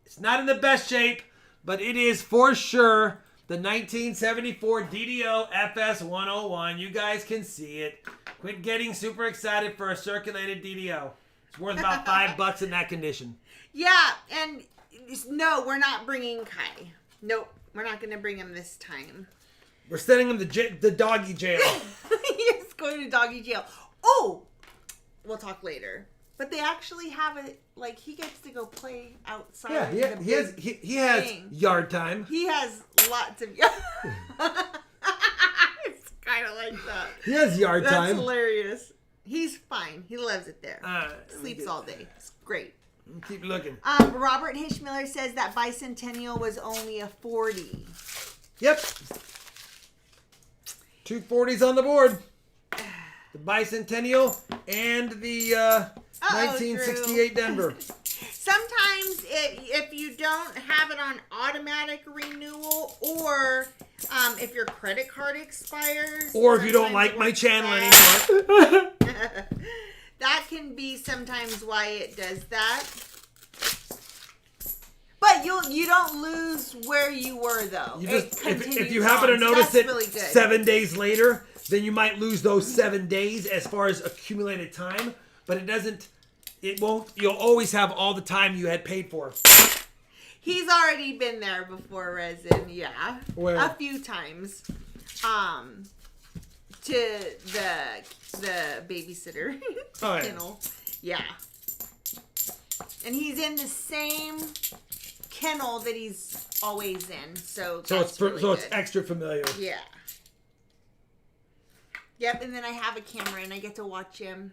It's not in the best shape, but it is for sure the 1974 DDO FS101. You guys can see it. Quit getting super excited for a circulated DDO. It's worth about $5 in that condition. Yeah, and no, we're not bringing Kai. Nope, we're not going to bring him this time. We're sending him to the doggy jail. He's going to doggy jail. Oh, we'll talk later. But they actually have it, like, he gets to go play outside. Yeah, he has yard time. He has lots of... It's kind of like that. He has yard time. That's hilarious. He's fine. He loves it there. Sleeps all day. It's great. Keep looking. Robert Hitchmiller says that Bicentennial was only a 40. Yep. 2 40s on the board. The Bicentennial and the 1968 Drew. Denver. Sometimes if you don't have it on automatic renewal, or if your credit card expires, or if you don't like my channel anymore. That can be sometimes why it does that. But you don't lose where you were though. You just, if you happen to notice it really 7 days later, then you might lose those 7 days as far as accumulated time. But it doesn't. It won't. You'll always have all the time you had paid for. He's already been there before, Resin. Yeah, where? A few times. To the babysitter kennel. Yeah. And he's in the same kennel that he's always in, so it's extra familiar. Yeah. Yep, and then I have a camera and I get to watch him.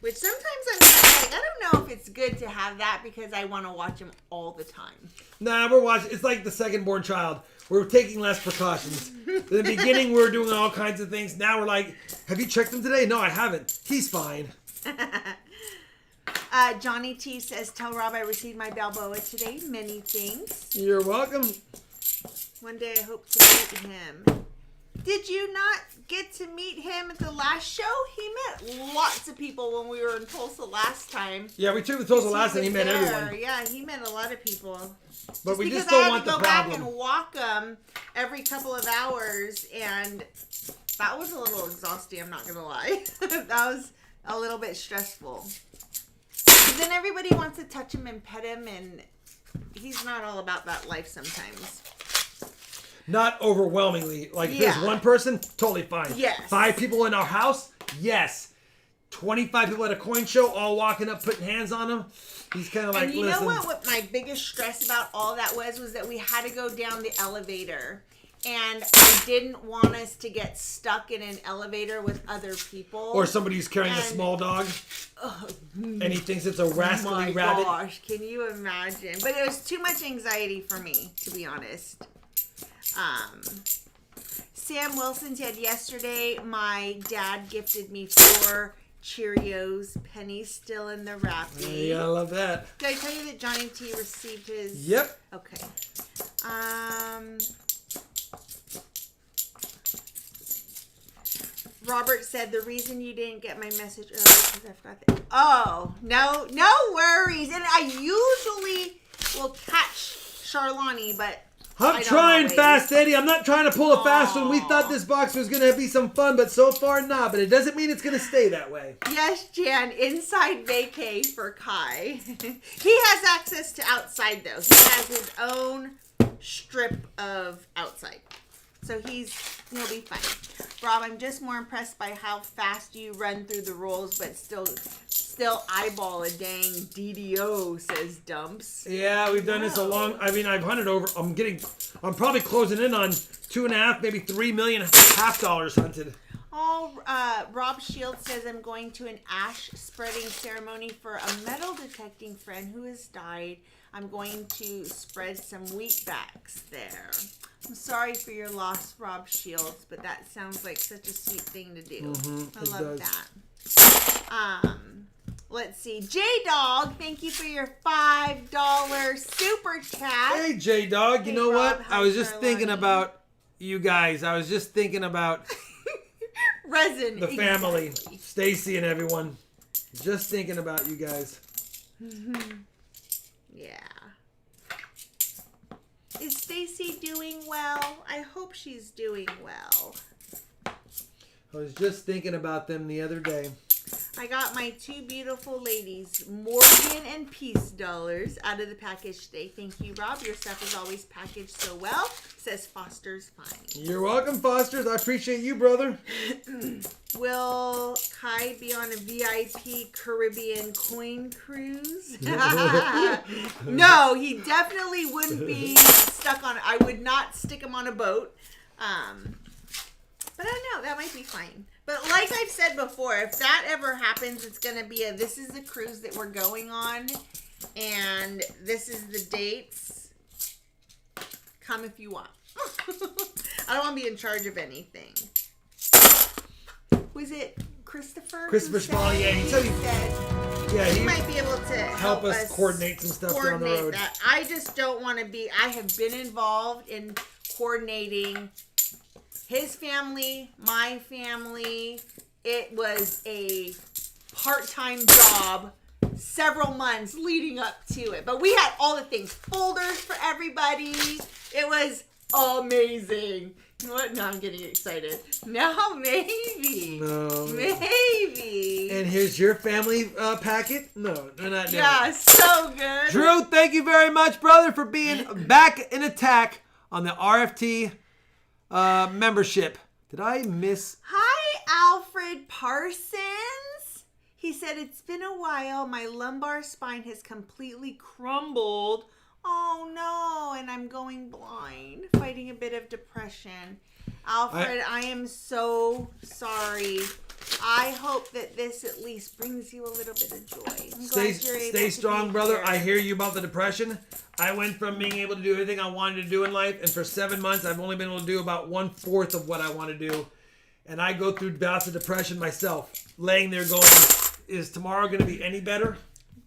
Which sometimes I'm like, I don't know if it's good to have that because I want to watch him all the time. Nah, we're watching. It's like the second born child. We're taking less precautions. In the beginning, we were doing all kinds of things. Now we're like, have you checked him today? No, I haven't. He's fine. Johnny T says, tell Rob I received my Balboa today. Many thanks. You're welcome. One day I hope to meet him. Did you not get to meet him at the last show? He met lots of people when we were in Tulsa last time. Yeah, we took the Tulsa last and he met everyone. Yeah, he met a lot of people. But we just don't want the problem. I had to go back and walk him every couple of hours, and that was a little exhausting, I'm not going to lie. That was a little bit stressful. But then everybody wants to touch him and pet him, and he's not all about that life sometimes. Not overwhelmingly. Like, if there's one person, totally fine. Yes. 5 people in our house, yes. 25 people at a coin show, all walking up, putting hands on him. He's kind of like, and you listen. know what my biggest stress about all that was that we had to go down the elevator. And I didn't want us to get stuck in an elevator with other people. Or somebody who's carrying a small dog. And he thinks it's a rascally rabbit. Oh my gosh, can you imagine? But it was too much anxiety for me, to be honest. Sam Wilson said yesterday my dad gifted me 4 Cheerios. Penny's still in the wrapping. Yeah, I love that. Did I tell you that Johnny T received his? Yep. Okay. Robert said the reason you didn't get my message earlier is because I forgot that. Oh, no worries. And I usually will catch Charlani, but I'm trying fast, Eddie. I'm not trying to pull a fast one. We thought this box was going to be some fun, but so far not. But it doesn't mean it's going to stay that way. Yes, Jan. Inside vacay for Kai. He has access to outside, though. He has his own strip of outside. So he'll be fine. Rob, I'm just more impressed by how fast you run through the rolls, but still eyeball a dang DDO, says Dumps. Yeah, we've done this a long. I mean, I've hunted over. I'm probably closing in on 2.5, maybe $3 million $half hunted. Oh, Rob Shields says I'm going to an ash spreading ceremony for a metal detecting friend who has died. I'm going to spread some wheat backs there. I'm sorry for your loss, Rob Shields, but that sounds like such a sweet thing to do. I love that. Let's see. J-Dog, thank you for your $5 super chat. Hey, J-Dog, you know what? Rob, I was just how's thinking Carolani? about you guys. I was just thinking about Resin. the family, exactly. Stacy and everyone. Just thinking about you guys. Yeah. Is Stacy doing well? I hope she's doing well. I was just thinking about them the other day. I got my two beautiful ladies, Morgan and Peace dollars, out of the package today. Thank you, Rob. Your stuff is always packaged so well. Says Foster's fine. You're welcome, Fosters. I appreciate you, brother. Will Kai be on a VIP Caribbean coin cruise? No, he definitely wouldn't be stuck on. I would not stick him on a boat. But I don't know. That might be fine. But like I've said before, if that ever happens, it's going to be this is the cruise that we're going on. And this is the dates. Come if you want. I don't want to be in charge of anything. Was it Christopher? Christopher Chevalier. He said he might be able to help us coordinate some stuff down the road. That. I just don't want to be. I have been involved in coordinating his family, my family. It was a part-time job, several months leading up to it. But we had all the things, folders for everybody. It was amazing. You know what? Now I'm getting excited. Now maybe. No. Maybe. And here's your family packet. No, they're not doing Yeah, it. so good. Drew, thank you very much, brother, for being back in attack on the RFT membership. Did I miss? Hi, Alfred Parsons. He said, it's been a while. My lumbar spine has completely crumbled. Oh, no. And I'm going blind. Fighting a bit of depression. Alfred, I am so sorry. I hope that this at least brings you a little bit of joy. I'm glad you're able Stay to strong, be brother. here. I hear you about the depression. I went from being able to do everything I wanted to do in life, and for 7 months, I've only been able to do about 1/4 of what I want to do. And I go through bouts of depression myself, laying there going, is tomorrow going to be any better?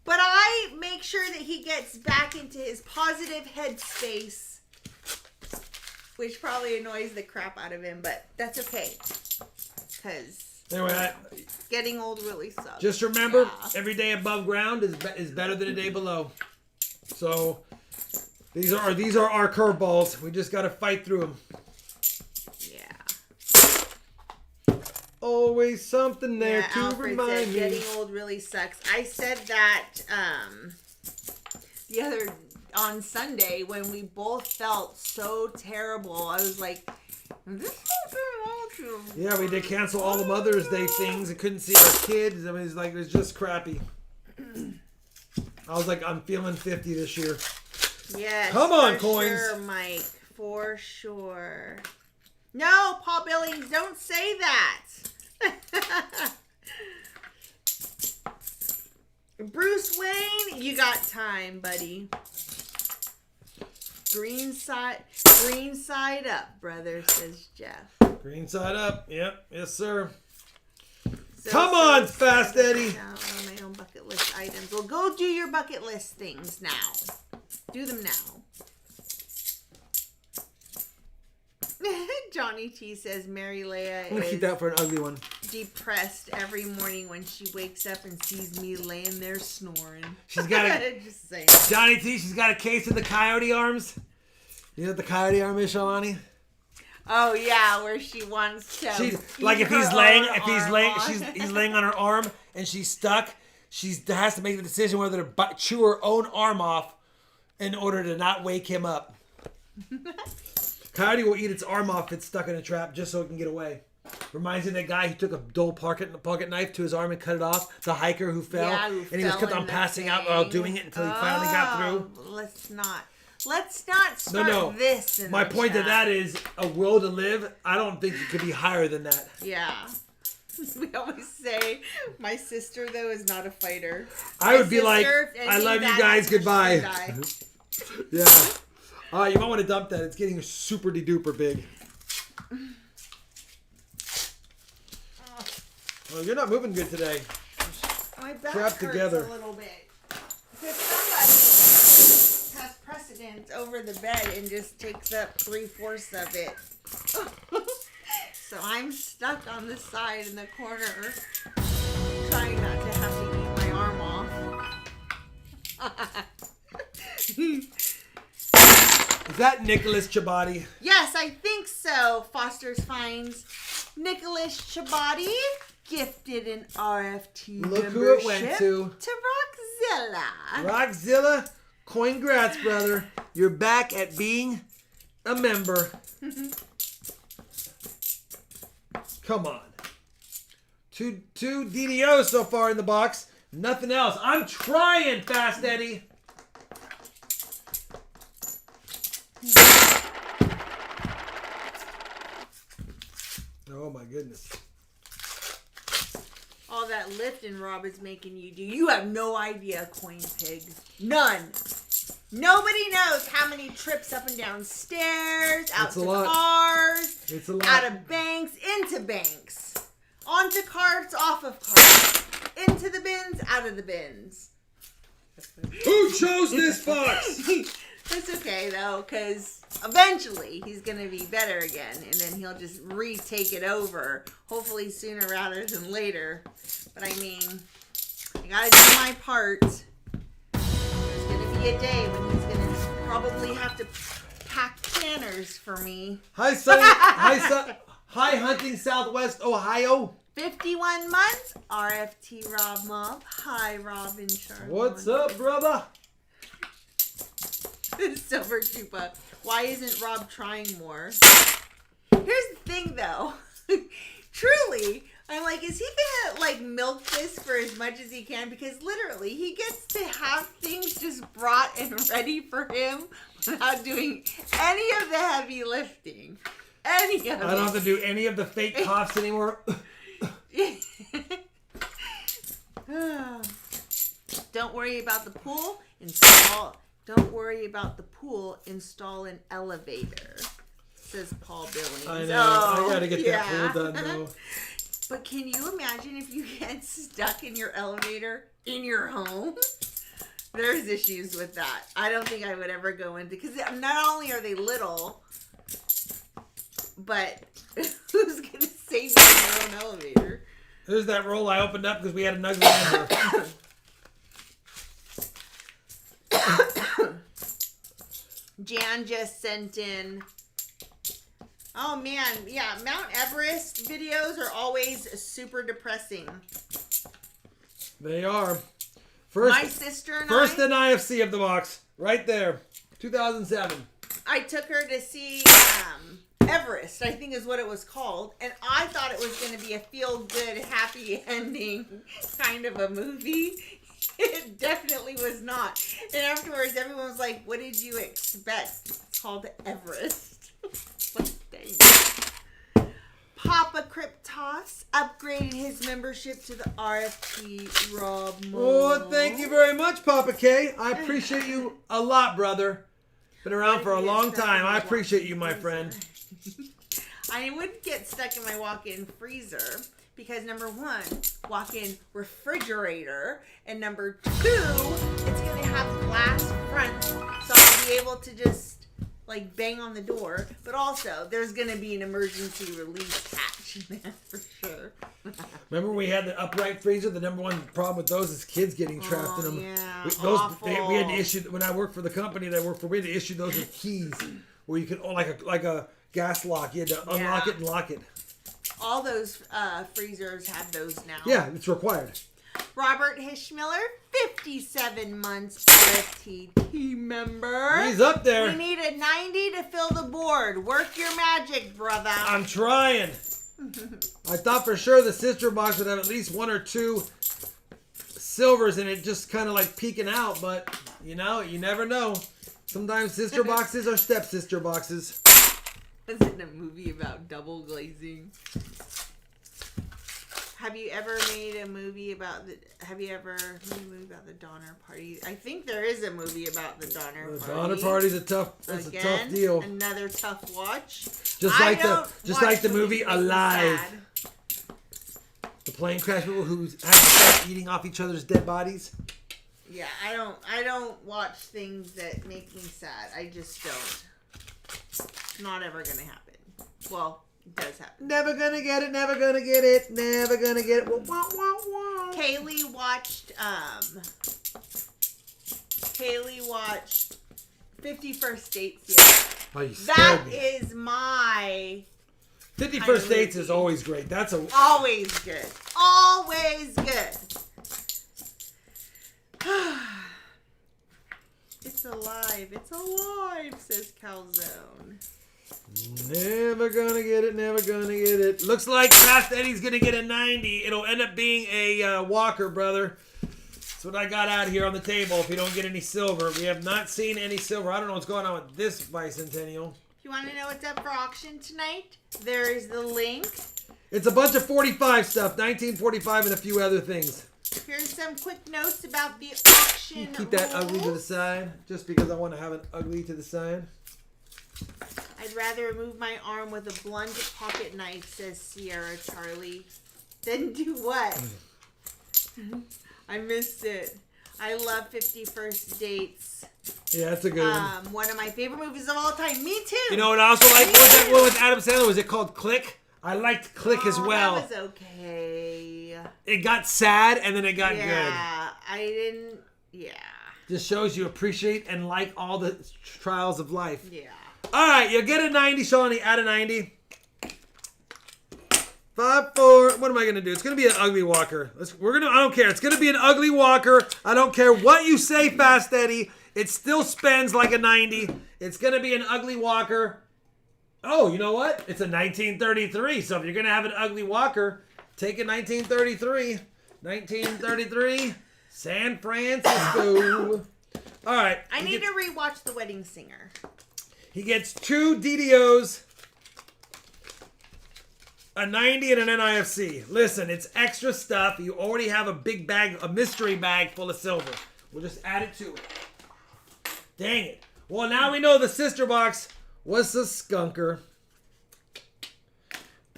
But I make sure that he gets back into his positive headspace, which probably annoys the crap out of him, but that's okay. Because Anyway, getting old really sucks. just remember, Yeah. every day above ground is better than a day below. So these are our curveballs. We just got to fight through them. Yeah. Always something there Yeah, to Alfred remind said me. getting old really sucks. I said that on Sunday when we both felt so terrible. I was like, this is Yeah, we did cancel all the Mother's Day things. I couldn't see our kids. I mean, it was just crappy. I was like, I'm feeling 50 this year. Yes. Come on, for coins. Sure, Mike. For sure. No, Paul Billings, don't say that. Bruce Wayne, you got time, buddy. Green side up, brother, says Jeff. Green side up. Yep. Yes, sir. So, Come on, Fast Eddie. Now on my own bucket list items. Well, go do your bucket list things now. Do them now. Johnny T says Mary Leia I'm going to keep is that for an ugly one. depressed every morning when she wakes up and sees me laying there snoring. She's got a... Just saying. Johnny T, she's got a case of the coyote arms. You know what the coyote arm is, Shalani? Oh yeah, where she wants to. She's like eat if he's her laying, own if he's arm laying, off. he's laying on her arm and she's stuck. She has to make the decision whether to chew her own arm off in order to not wake him up. Coyote will eat its arm off if it's stuck in a trap just so it can get away. Reminds me of that guy who took a dull pocket knife to his arm and cut it off. The hiker who fell. Yeah, who and he was fell kept in on the passing out thing. while doing it until he finally got through. Let's not start this in My the point to chat. that is a will to live. I don't think it could be higher than that. Yeah. We always say my sister though is not a fighter. I would be like, I love you guys, goodbye. Yeah. You might want to dump that. It's getting super duper big. Well, you're not moving good today. My back Trapped hurts together. a little bit. Because somebody has precedence over the bed and just takes up 3/4 of it. So I'm stuck on the side in the corner, trying not to have to eat my arm off. Is that Nicholas Chabadi? Yes, I think so. Foster's Finds. Nicholas Chabadi gifted an RFT Look membership who it went to. Rockzilla. Rockzilla, congrats, brother. You're back at being a member. Come on. Two DDOs so far in the box. Nothing else. I'm trying, Fast Eddie. Oh my goodness. All that lifting Rob is making you do. You have no idea, Coin Pig. None. Nobody knows how many trips up and down stairs, out It's a to lot. cars, It's a lot. out of banks, into banks, onto carts, off of carts, into the bins, out of the bins. Who chose this box? It's okay though, because eventually he's going to be better again, and then he'll just retake it over, hopefully sooner rather than later. But I mean, I got to do my part. There's going to be a day when he's going to probably have to pack planners for me. Hi, Sunny. Hi, Hunting, Southwest Ohio. 51 months, RFT Rob Mob. Hi, Robin Sharma. What's up, brother? Silver Chupa. Why isn't Rob trying more? Here's the thing, though. Truly, I'm like, is he gonna like milk this for as much as he can? Because literally, he gets to have things just brought and ready for him without doing any of the heavy lifting. Any of it. I don't have to do any of the fake coughs anymore. Don't worry about the pool. Install. Don't worry about the pool. Install an elevator. Says Paul Billings. I know. I gotta get that pool done though. But can you imagine if you get stuck in your elevator in your home? There's issues with that. I don't think I would ever go into, because not only are they little, but who's gonna save you in your own elevator? There's that roll I opened up because we had an ugly number. Jan just sent in. Oh man, yeah, Mount Everest videos are always super depressing. They are. First, My sister and first I. an IFC of the box. Right there. 2007. I took her to see Everest, I think is what it was called. And I thought it was going to be a feel-good, happy ending kind of a movie. It definitely was not. And afterwards, everyone was like, what did you expect? It's called Everest. Like, dang. Papa Cryptos upgraded his membership to the RFT Rob mode. Oh, thank you very much, Papa K. I appreciate you a lot, brother. Been around for a long time. I appreciate you, my friend. I wouldn't get stuck in my walk-in freezer because number one, walk-in refrigerator, and number two, it's going to have glass front, so I'll be able to just like bang on the door. But also, there's going to be an emergency release hatch in there for sure. Remember we had the upright freezer? The number one problem with those is kids getting trapped in them. Yeah, We had to issue, when I worked for the company that I worked for, we had to issue those with keys where you could, like a gas lock. You had to unlock it and lock it. All those freezers have those now. Yeah, it's required. Robert Hishmiller, 57 months RFT team member. He's up there. We need a 90 to fill the board. Work your magic, brother. I'm trying. I thought for sure the sister box would have at least one or two silvers in it, just kind of like peeking out, but you know, you never know. Sometimes sister boxes are stepsister boxes. Isn't a movie about double glazing? Have you ever made a movie about the? Have you ever made a movie about the Donner Party? I think there is a movie about the Donner Party. The Donner Party's a tough deal. Another tough watch. Just like the movie Alive. The plane crash people who have to start eating off each other's dead bodies. Yeah, I don't watch things that make me sad. I just don't. It's not ever gonna happen. Well, it does happen. Never gonna get it, never gonna get it, never gonna get it. Wah, wah, wah, wah. Kaylee watched 50 First Dates yesterday. Oh, you That scared me. is my 50 First Dates is always great. That's always good. Always good. It's alive. It's alive, says Calzone. Never gonna get it, never gonna get it. Looks like Fast Eddie's gonna get a 90. It'll end up being a Walker, brother. That's what I got out here on the table if you don't get any silver. We have not seen any silver. I don't know what's going on with this bicentennial. If you want to know what's up for auction tonight, there is the link. It's a bunch of 45 stuff, 1945 and a few other things. Here's some quick notes about the auction. Keep that ugly to the rules. side, just because I want to have an ugly to the side. I'd rather remove my arm with a blunt pocket knife, says Sierra Charlie, than do what? I missed it. I love 50 First Dates. Yeah, that's a good one. One of my favorite movies of all time. Me too. You know what I also like? What was that one with Adam Sandler? Was it called Click? I liked Click as well. That was okay. It got sad and then it got good. Yeah, I didn't. Yeah. Just shows you appreciate and like all the trials of life. Yeah. All right, you get a 90, Shawnee. Add a 90. 5, 4. What am I gonna do? It's gonna be an ugly walker. I don't care. It's gonna be an ugly walker. I don't care what you say, Fast Eddie. It still spends like a 90. It's gonna be an ugly walker. Oh, you know what? It's a 1933. So if you're gonna have an ugly walker, take a 1933. 1933, San Francisco. All right. I need to rewatch The Wedding Singer. He gets 2 DDOs, a 90 and an NIFC. Listen, it's extra stuff. You already have a big bag, a mystery bag full of silver. We'll just add it to it. Dang it. Well, now we know the sister box was the skunker.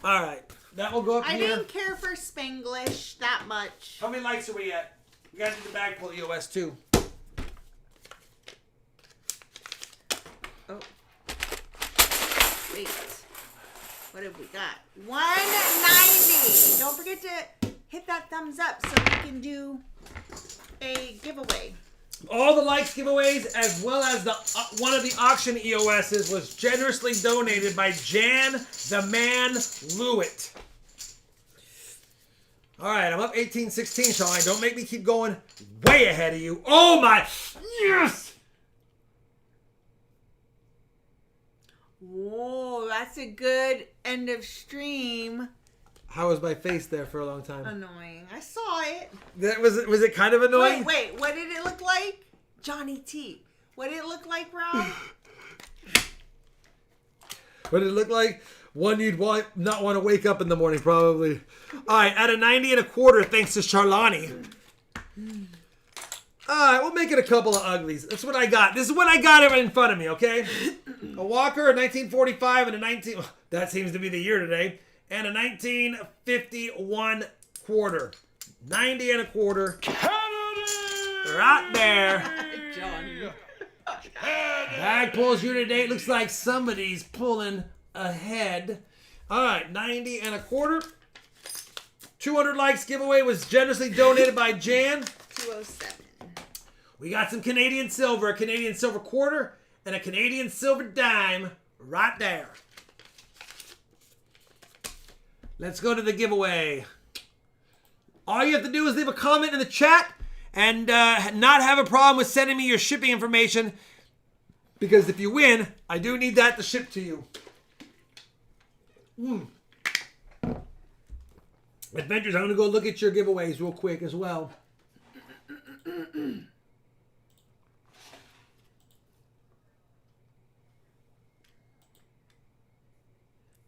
All right. That will go up I here. didn't care for Spanglish that much. How many likes are we at? We got to do the bag full EOS too. Oh. Wait. What have we got? 190. Don't forget to hit that thumbs up so we can do a giveaway. All the likes giveaways, as well as the one of the auction EOSs, was generously donated by Jan the Man Lewitt. All right, I'm up 18-16, Sean. Don't make me keep going way ahead of you. Oh my, yes! Whoa, that's a good end of stream. How was my face there for a long time? Annoying. I saw it. That was it kind of annoying? Wait. What did it look like? Johnny T. What did it look like, Rob? What did it look like? One you'd not want to wake up in the morning, probably. All right, at a 90 and a quarter, thanks to Charlani. All right, we'll make it a couple of uglies. That's what I got. This is what I got in front of me, okay? A Walker, a 1945, and a 19... That seems to be the year today. And a 1951 quarter. 90 and a quarter. Right there. Johnny. Bag pulls year to date. Looks like somebody's pulling ahead. All right, 90 and a quarter. 200 likes giveaway was generously donated by Jan. 207. We got some Canadian silver, a Canadian silver quarter, and a Canadian silver dime right there. Let's go to the giveaway. All you have to do is leave a comment in the chat and not have a problem with sending me your shipping information, because if you win, I do need that to ship to you. Adventures, I'm going to go look at your giveaways real quick as well.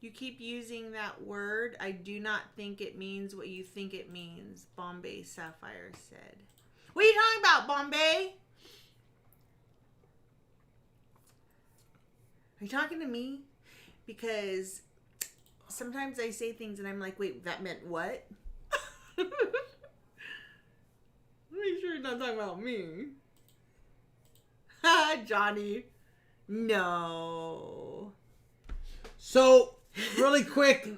You keep using that word. I do not think it means what you think it means, Bombay Sapphire said. What are you talking about, Bombay? Are you talking to me? Because sometimes I say things and I'm like, wait, that meant what? Make sure you're not talking about me. Johnny. No. So, really quick,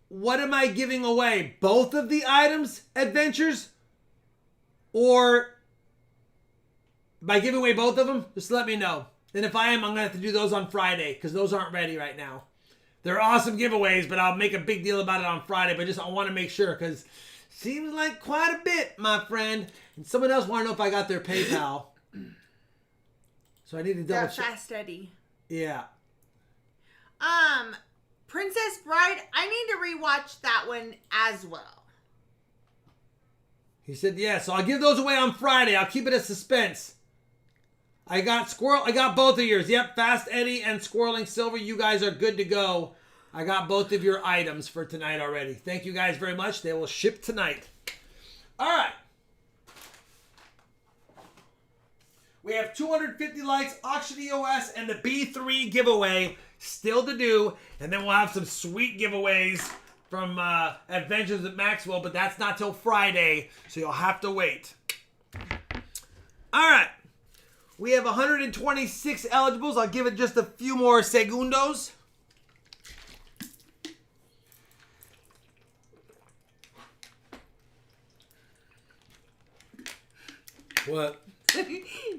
what am I giving away? Both of the items, adventures? Or am I giving away both of them? Just let me know. And if I am, I'm going to have to do those on Friday because those aren't ready right now. They're awesome giveaways, but I'll make a big deal about it on Friday. But I want to make sure because seems like quite a bit, my friend. And someone else want to know if I got their PayPal. So I need to double check. Fast Eddie. Yeah. Princess Bride, I need to rewatch that one as well. He said, yeah, so I'll give those away on Friday. I'll keep it a suspense. I got both of yours. Yep, Fast Eddie and Squirreling Silver. You guys are good to go. I got both of your items for tonight already. Thank you guys very much. They will ship tonight. All right. We have 250 likes, Auction EOS, and the B3 giveaway still to do. And then we'll have some sweet giveaways from Adventures at Maxwell, but that's not till Friday, so you'll have to wait. All right. We have 126 eligibles. I'll give it just a few more segundos. What?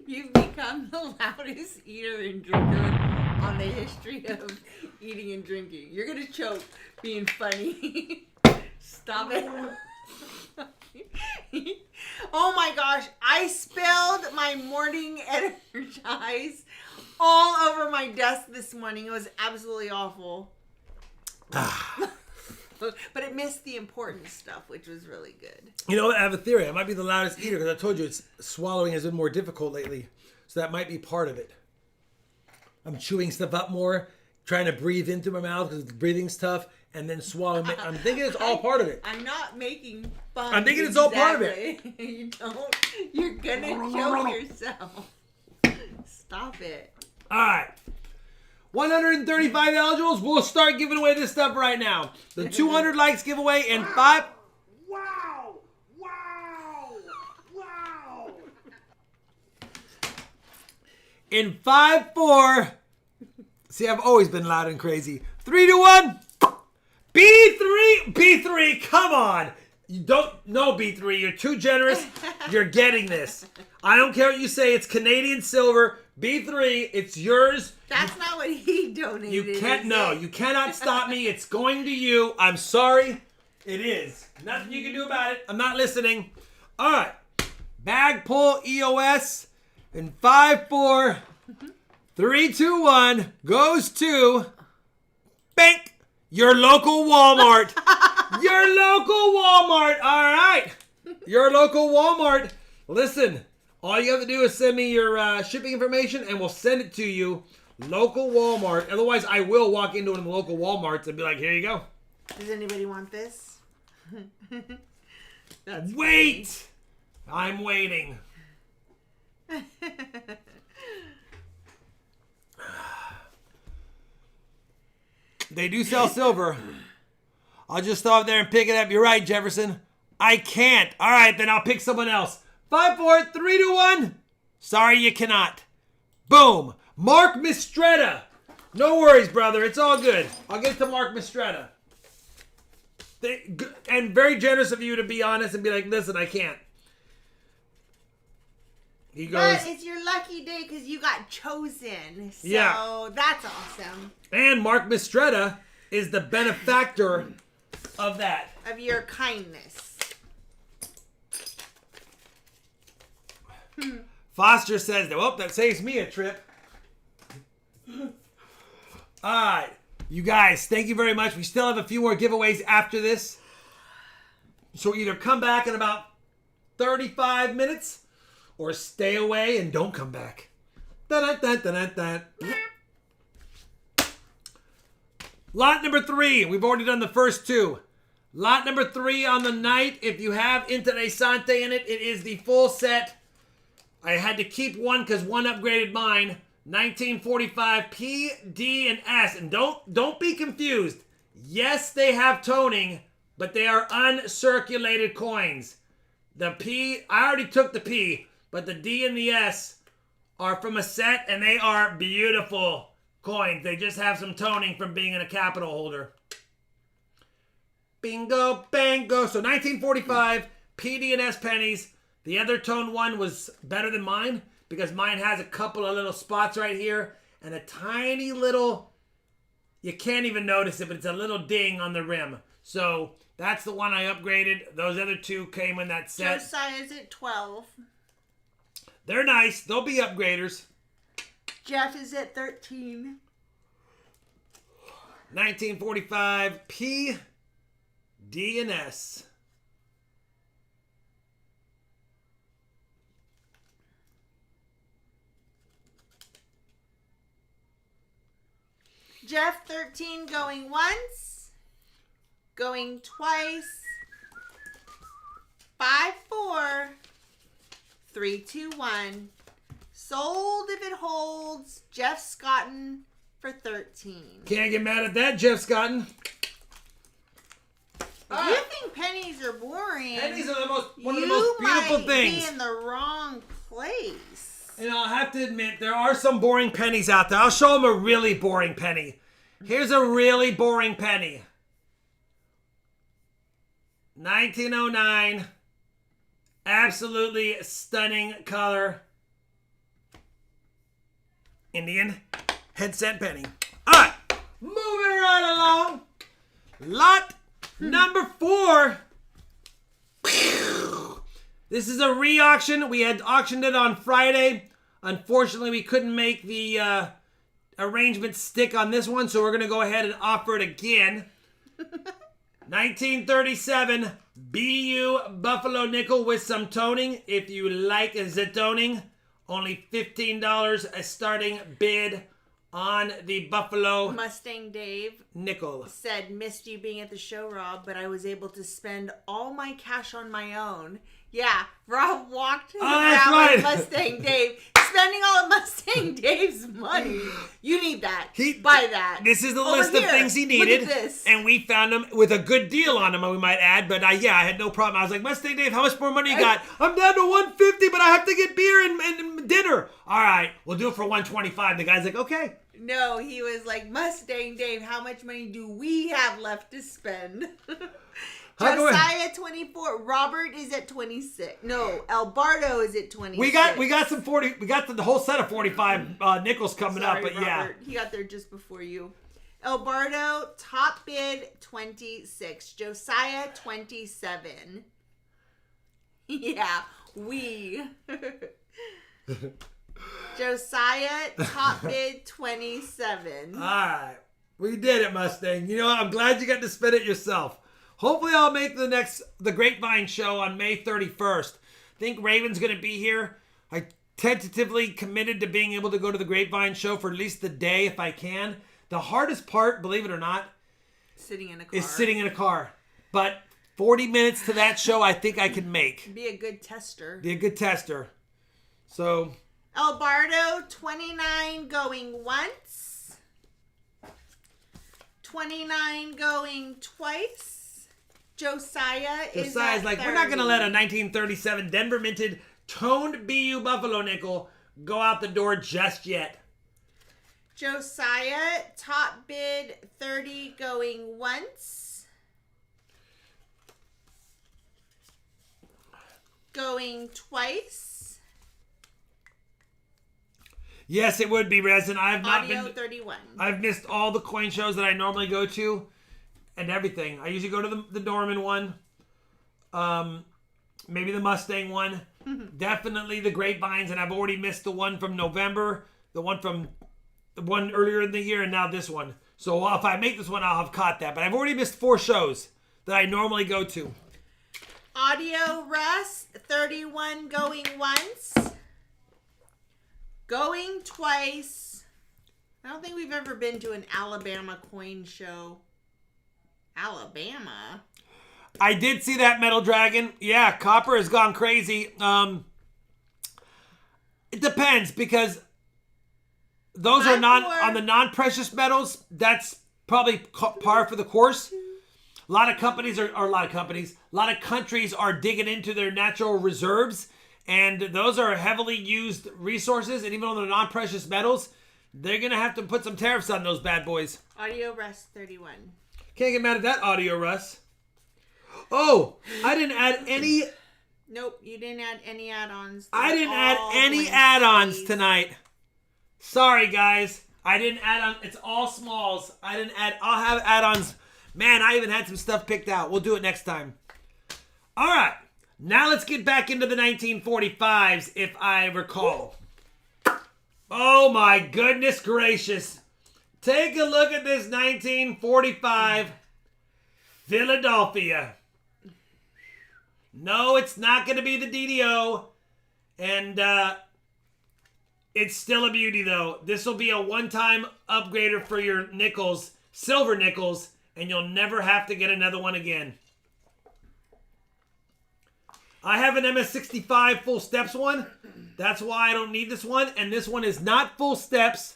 You've become the loudest eater and drinker on the history of eating and drinking. You're going to choke being funny. Stop it. Oh my gosh. I spilled my morning Energize all over my desk this morning. It was absolutely awful. But it missed the important stuff, which was really good. You know what? I have a theory. I might be the loudest eater because I told you swallowing has been more difficult lately. So that might be part of it. I'm chewing stuff up more, trying to breathe into my mouth because breathing's tough, and then swallowing. I'm thinking it's all part of it. I'm not making fun. I'm thinking it's all part of it. You don't. You're going to choke yourself. Stop it. All right. 135 eligibles. We'll start giving away this stuff right now. The 200 likes giveaway in 5. Wow! Wow! Wow! In 5, 4. See, I've always been loud and crazy. 3, 2, 1. B3. B3. Come on. You don't know B3. You're too generous. You're getting this. I don't care what you say. It's Canadian silver. B3. It's yours. That's not what he donated. You can't. No, you cannot stop me. It's going to you. I'm sorry. It is. Nothing you can do about it. I'm not listening. All right. Bag pull EOS in 5, 4, 3, 2, 1 goes to Bank. Your local Walmart. Your local Walmart. All right. Your local Walmart. Listen. All you have to do is send me your shipping information and we'll send it to you. Local Walmart. Otherwise, I will walk into one of the local Walmarts and be like, here you go. Does anybody want this? That's Wait! Funny. I'm waiting. They do sell silver. I'll just stop there and pick it up. You're right, Jefferson. I can't. All right, then I'll pick someone else. 5, 4, 3, 2, 1. Sorry, you cannot. Boom. Mark Mistretta. No worries, brother. It's all good. I'll get to Mark Mistretta. And very generous of you to be honest and be like, listen, I can't. He goes, but it's your lucky day because you got chosen. So yeah. That's awesome. And Mark Mistretta is the benefactor of that. Of your kindness. Foster says, well, that saves me a trip. All right. You guys, thank you very much. We still have a few more giveaways after this. So either come back in about 35 minutes or stay away and don't come back. Dun, dun, dun, dun, dun. Lot number 3. We've already done the first 2. Lot number 3 on the night. If you have Interessante in it, it is the full set. I had to keep one because one upgraded mine. 1945 P, D, and S. And don't be confused. Yes, they have toning, but they are uncirculated coins. The P, I already took the P, but the D and the S are from a set, and they are beautiful coins. They just have some toning from being in a capital holder. Bingo, bango. So 1945 P, D, and S pennies. The other tone one was better than mine because mine has a couple of little spots right here and a tiny little, you can't even notice it, but it's a little ding on the rim. So that's the one I upgraded. Those other 2 came in that set. Josiah is at 12. They're nice. They'll be upgraders. Jeff is at 13. 1945 P, D, and S. Jeff 13 going once, going twice, 5, 4, 3, 2, 1. Sold if it holds. Jeff Scotton for 13. Can't get mad at that, Jeff Scotton. If you think pennies are boring, Pennies are one of the most beautiful things. You might be in the wrong place. And I'll have to admit, there are some boring pennies out there. I'll show them a really boring penny. Here's a really boring penny. 1909. Absolutely stunning color. Indian headset penny. All right, moving right along. Lot number 4. This is a re-auction. We had auctioned it on Friday. Unfortunately, we couldn't make the arrangement stick on this one, so we're going to go ahead and offer it again. 1937 BU Buffalo Nickel with some toning. If you like the toning, only $15 a starting bid on the Buffalo Mustang Dave Nickel. said, missed you being at the show, Rob, but I was able to spend all my cash on my own. Yeah, Rob walked around with Mustang Dave, spending all of Mustang Dave's money. You need that. Buy that. This is the list of things he needed. Look at this. And we found him with a good deal on him, we might add. But I had no problem. I was like, Mustang Dave, how much more money you got? I'm down to $150, but I have to get beer and dinner. All right, we'll do it for $125. The guy's like, okay. No, he was like, Mustang Dave, how much money do we have left to spend? Josiah 24. Robert is at 26. No, Alberto is at 26. We got some 40. We got the whole set of 45 nickels coming up, but Robert, yeah, he got there just before you. Alberto top bid 26. Josiah 27. Yeah, we. Josiah top bid 27. All right, we did it, Mustang. You know what? I'm glad you got to spin it yourself. Hopefully I'll make the Grapevine show on May 31st. I think Raven's going to be here. I tentatively committed to being able to go to the Grapevine show for at least the day if I can. The hardest part, believe it or not, sitting in a car. is sitting in a car. But 40 minutes to that show I think I can make. Be a good tester. So. Alberto 29 going once. 29 going twice. Josiah's like, we're not going to let a 1937 Denver minted toned BU Buffalo nickel go out the door just yet. Josiah, top bid 30 going once. Going twice. Yes, it would be, Resin. Audio 31. I've missed all the coin shows that I normally go to. And everything. I usually go to the Norman one. Maybe the Mustang one. Definitely the Grapevines. And I've already missed the one from November. The one earlier in the year. And now this one. So if I make this one, I'll have caught that. But I've already missed 4 shows that I normally go to. Audio Russ, 31 going once. Going twice. I don't think we've ever been to an Alabama coin show. Alabama? I did see that Metal Dragon. Yeah, copper has gone crazy. It depends because those are not on the non-precious metals. That's probably par for the course. A lot of countries are digging into their natural reserves, and those are heavily used resources. And even on the non-precious metals, they're gonna have to put some tariffs on those bad boys. Audio Rust 31. Can't get mad at that, Audio Russ. Oh, I didn't add any. Nope, you didn't add any add-ons. I didn't add any add-ons tonight. Sorry, guys. I didn't add on. It's all smalls. I didn't add. I'll have add-ons. Man, I even had some stuff picked out. We'll do it next time. All right. Now let's get back into the 1945s, if I recall. Oh, my goodness gracious. Take a look at this 1945 Philadelphia. No, it's not going to be the DDO. And it's still a beauty, though. This will be a one-time upgrader for your nickels, silver nickels, and you'll never have to get another one again. I have an MS65 full steps one. That's why I don't need this one. And this one is not full steps.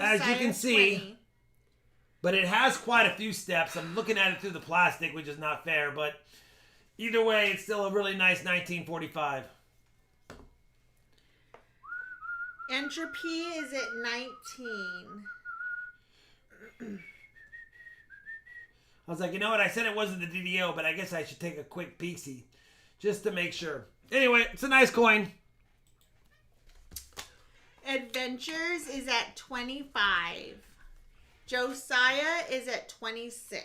As you can see. 20. But it has quite a few steps. I'm looking at it through the plastic, which is not fair. But either way, it's still a really nice 1945. Entropy is at 19. I was like, you know what? I said it wasn't the DDO, but I guess I should take a quick peeksy just to make sure. Anyway, it's a nice coin. Adventures is at 25. Josiah is at 26.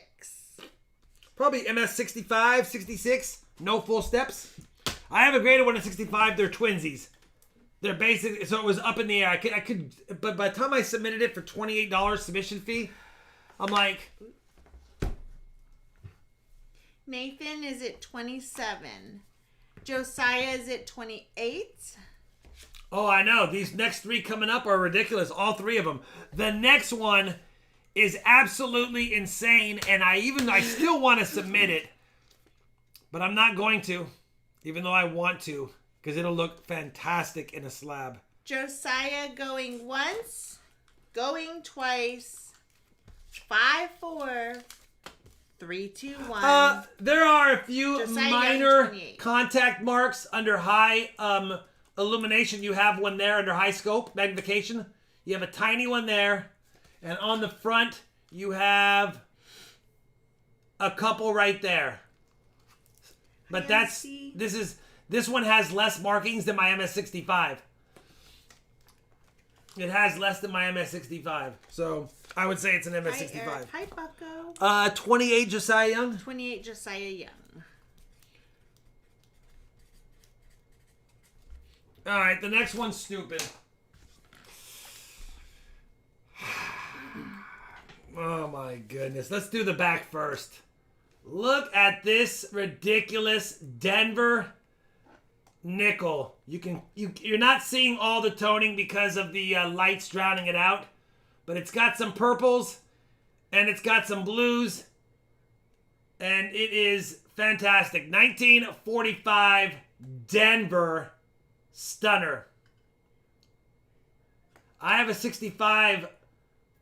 Probably MS65, 66. No full steps. I have a graded one at 65. They're twinsies. They're basic, so it was up in the air. I could, but by the time I submitted it for $28 submission fee, I'm like, Nathan is at 27. Josiah is at 28. oh, I know. These next three coming up are ridiculous. All three of them. The next one is absolutely insane, and I still want to submit it, but I'm not going to, even though I want to, because it'll look fantastic in a slab. Josiah going once, going twice, 5-4, 3-2-1. There are a few Josiah minor 28. contact marks under high illumination. You have one there under high scope magnification. You have a tiny one there. And on the front, you have a couple right there. But this one has less markings than my MS65. It has less than my MS65. So I would say it's an MS65. Hi, Bucko. 28 Josiah Young. 28 Josiah Young. All right, the next one's stupid. Oh my goodness. Let's do the back first. Look at this ridiculous Denver nickel. You're not seeing all the toning because of the lights drowning it out, but it's got some purples and it's got some blues, and it is fantastic. 1945 Denver stunner. I have a 65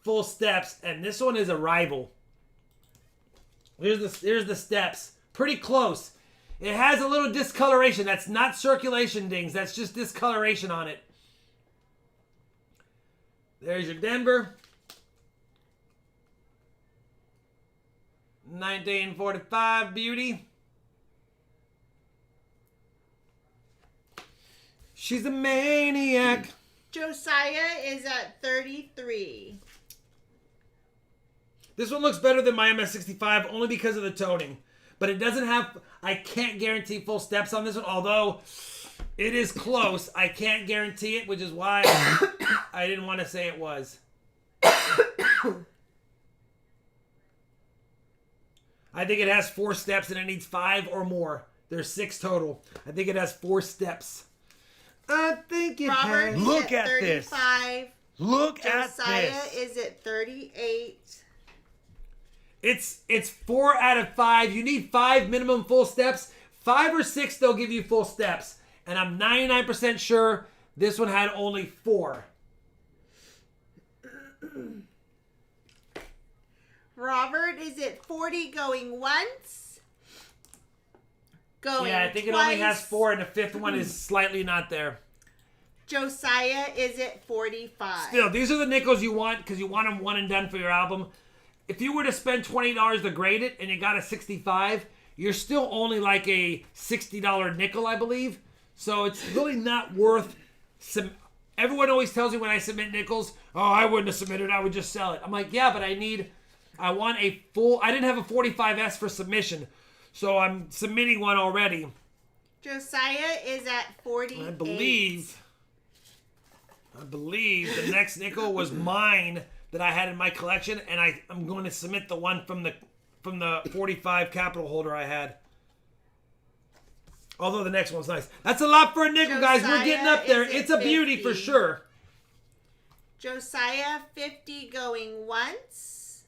full steps, and this one is a rival. Here's the steps. Pretty close. It has a little discoloration. That's not circulation dings. That's just discoloration on it. There's your Denver. 1945 beauty. She's a maniac. Josiah is at 33. This one looks better than my MS65 only because of the toning. But it doesn't have, I can't guarantee full steps on this one. Although it is close, I can't guarantee it, which is why I didn't want to say it was. I think it has 4 steps and it needs 5 or more. There's 6 total. I think it has 4 steps. I think it Robert has. is Look at at this. 35. Look at Josiah this. is at 38. It's 4 out of 5. You need 5 minimum full steps. 5 or 6, they'll give you full steps. And I'm 99% sure this one had only 4. Robert is at 40 going once. Going Yeah, I think it twice. only has 4, and the 5th one is slightly not there. Josiah is at 45. Still, these are the nickels you want because you want them one and done for your album. If you were to spend $20 to grade it and you got a 65, you're still only like a $60 nickel, I believe. So it's really not worth some. Everyone always tells me when I submit nickels, oh, I wouldn't have submitted, I would just sell it. I'm like, yeah, but I want a full, I didn't have a 45S for submission, so I'm submitting one already. Josiah is at 48. I believe the next nickel was mine that I had in my collection, and I'm going to submit the one from the 45 capital holder I had. Although the next one's nice. That's a lot for a nickel, guys. We're getting up there. Josiah is It's a at beauty 50. for sure. Josiah 50 going once.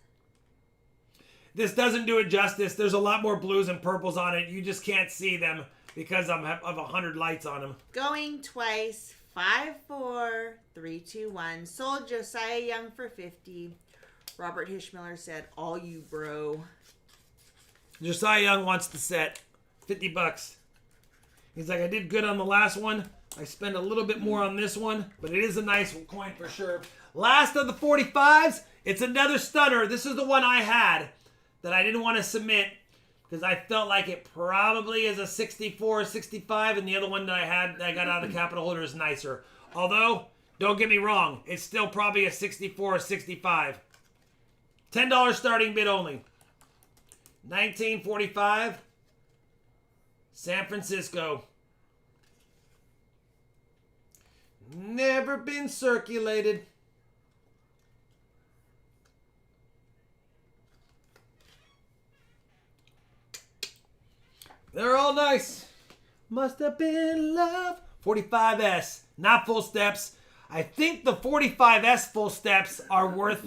This doesn't do it justice. There's a lot more blues and purples on it. You just can't see them because of 100 lights on them. Going twice. 5, 4, 3, 2, 1. Sold Josiah Young for 50. Robert Hishmiller said, all you, bro. Josiah Young wants the set. $50. He's like, I did good on the last one. I spent a little bit more on this one, but it is a nice coin for sure. Last of the 45s, it's another stunner. This is the one I had that I didn't want to submit because I felt like it probably is a 64 or 65, and the other one that I had that I got out of the capital holder is nicer. Although, don't get me wrong, it's still probably a 64 or 65. $10 starting bid only. 1945, San Francisco. Never been circulated. They're all nice. Must have been love. 45S, not full steps. I think the 45S full steps are worth.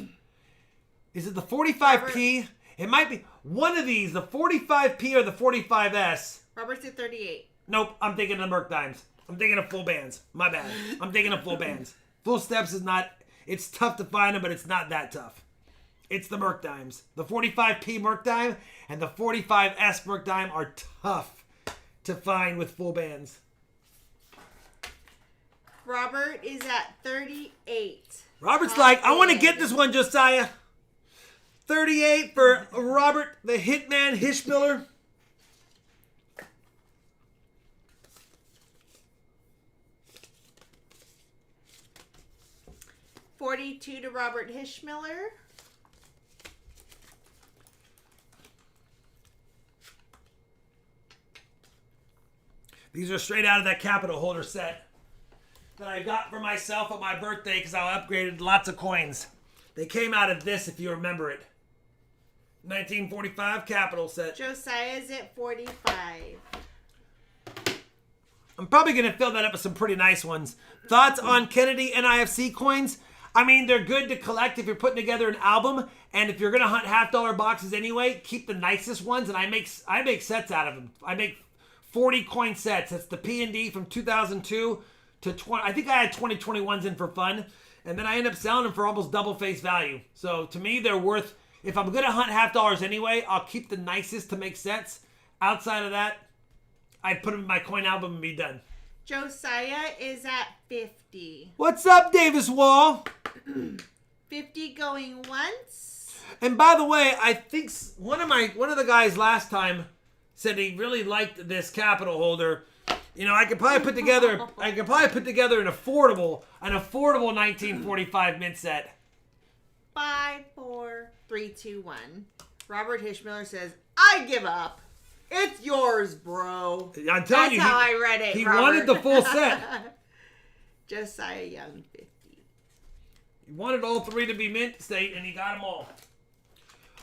Is it the 45P? It might be one of these, the 45P or the 45S. Robert's at 38. Nope, I'm thinking of Merc Dimes. I'm thinking of full bands. My bad. I'm thinking of full bands. Full steps is not, it's tough to find them, but it's not that tough. It's the Merc Dimes. The 45P Merc Dime and the 45S Merc Dime are tough to find with full bands. Robert is at 38. Robert's like, I want to get this one, Josiah. 38 for Robert, the Hitman Hishmiller. $42 to Robert Hishmiller. These are straight out of that capital holder set that I got for myself on my birthday because I upgraded lots of coins. They came out of this, if you remember it. 1945 capital set. Josiah's at 45. I'm probably going to fill that up with some pretty nice ones. Thoughts on Kennedy NIFC coins? I mean, they're good to collect if you're putting together an album, and if you're going to hunt $50 boxes anyway, keep the nicest ones, and I make sets out of them. I make 40 coin sets. That's the P&D from 2002 to 20. I think I had 2021s in for fun, and then I end up selling them for almost double face value. So to me, they're worth. If I'm going to hunt $50 anyway, I'll keep the nicest to make sets. Outside of that, I put them in my coin album and be done. Josiah is at 50. What's up, Davis Wall? 50 going once. And by the way, I think one of the guys last time said he really liked this capital holder. You know, I could probably put together an affordable 1945 mint set. 5, 4, 3, 2, 1. Robert Hishmiller says, I give up. It's yours, bro. I'm telling you, That's how I read it. He Robert. wanted the full set. Josiah Young, 50. He wanted all three to be mint state, and he got them all.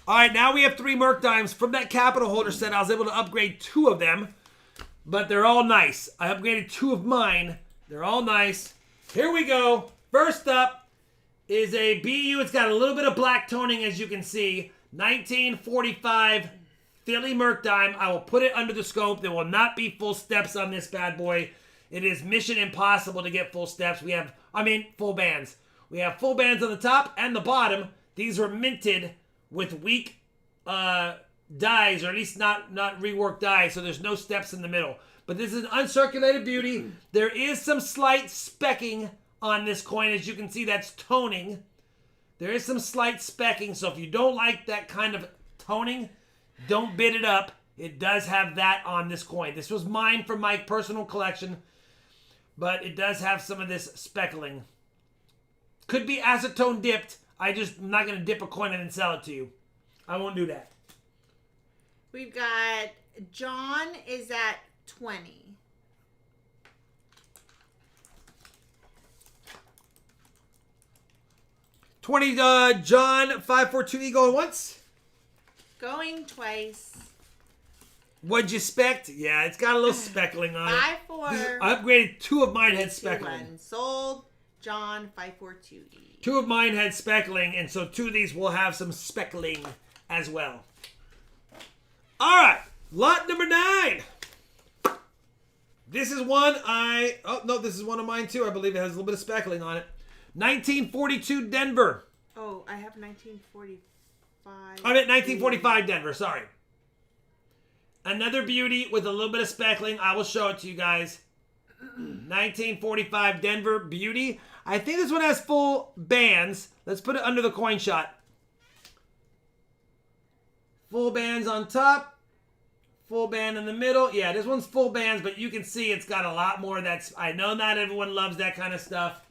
All right, now we have 3 Merc Dimes from that capital holder set. I was able to upgrade 2 of them, but they're all nice. I upgraded 2 of mine They're all nice. Here we go. First up is a BU. It's got a little bit of black toning, as you can see. 1945 Philly Merc Dime. I will put it under the scope. There will not be full steps on this bad boy. It is mission impossible to get full steps. Full bands. We have full bands on the top and the bottom. These were minted with weak dies, or at least not reworked dies, so there's no steps in the middle. But this is an uncirculated beauty. There is some slight specking on this coin. As you can see, that's toning. There is some slight specking, so if you don't like that kind of toning, don't bid it up. It does have that on this coin. This was mine from my personal collection, but it does have some of this speckling. Could be acetone dipped. I'm not going to dip a coin and then sell it to you. I won't do that. We've got John is at 20. John 542 E going once. Going twice. What'd you spec? Yeah, it's got a little speckling on it. 5-4. I upgraded. 2 of mine had 2-1. speckling. Sold. John 542E. 2 of mine had speckling, and so 2 of these will have some speckling as well. All right, lot number 9. This is one this is one of mine too. I believe it has a little bit of speckling on it. 1942 Denver. Oh, I have 1945. I meant 1945 Denver, sorry. Another beauty with a little bit of speckling. I will show it to you guys. 1945 Denver beauty. I think this one has full bands. Let's put it under the coin shot. Full bands on top. Full band in the middle. Yeah, this one's full bands, but you can see it's got a lot more. I know not everyone loves that kind of stuff.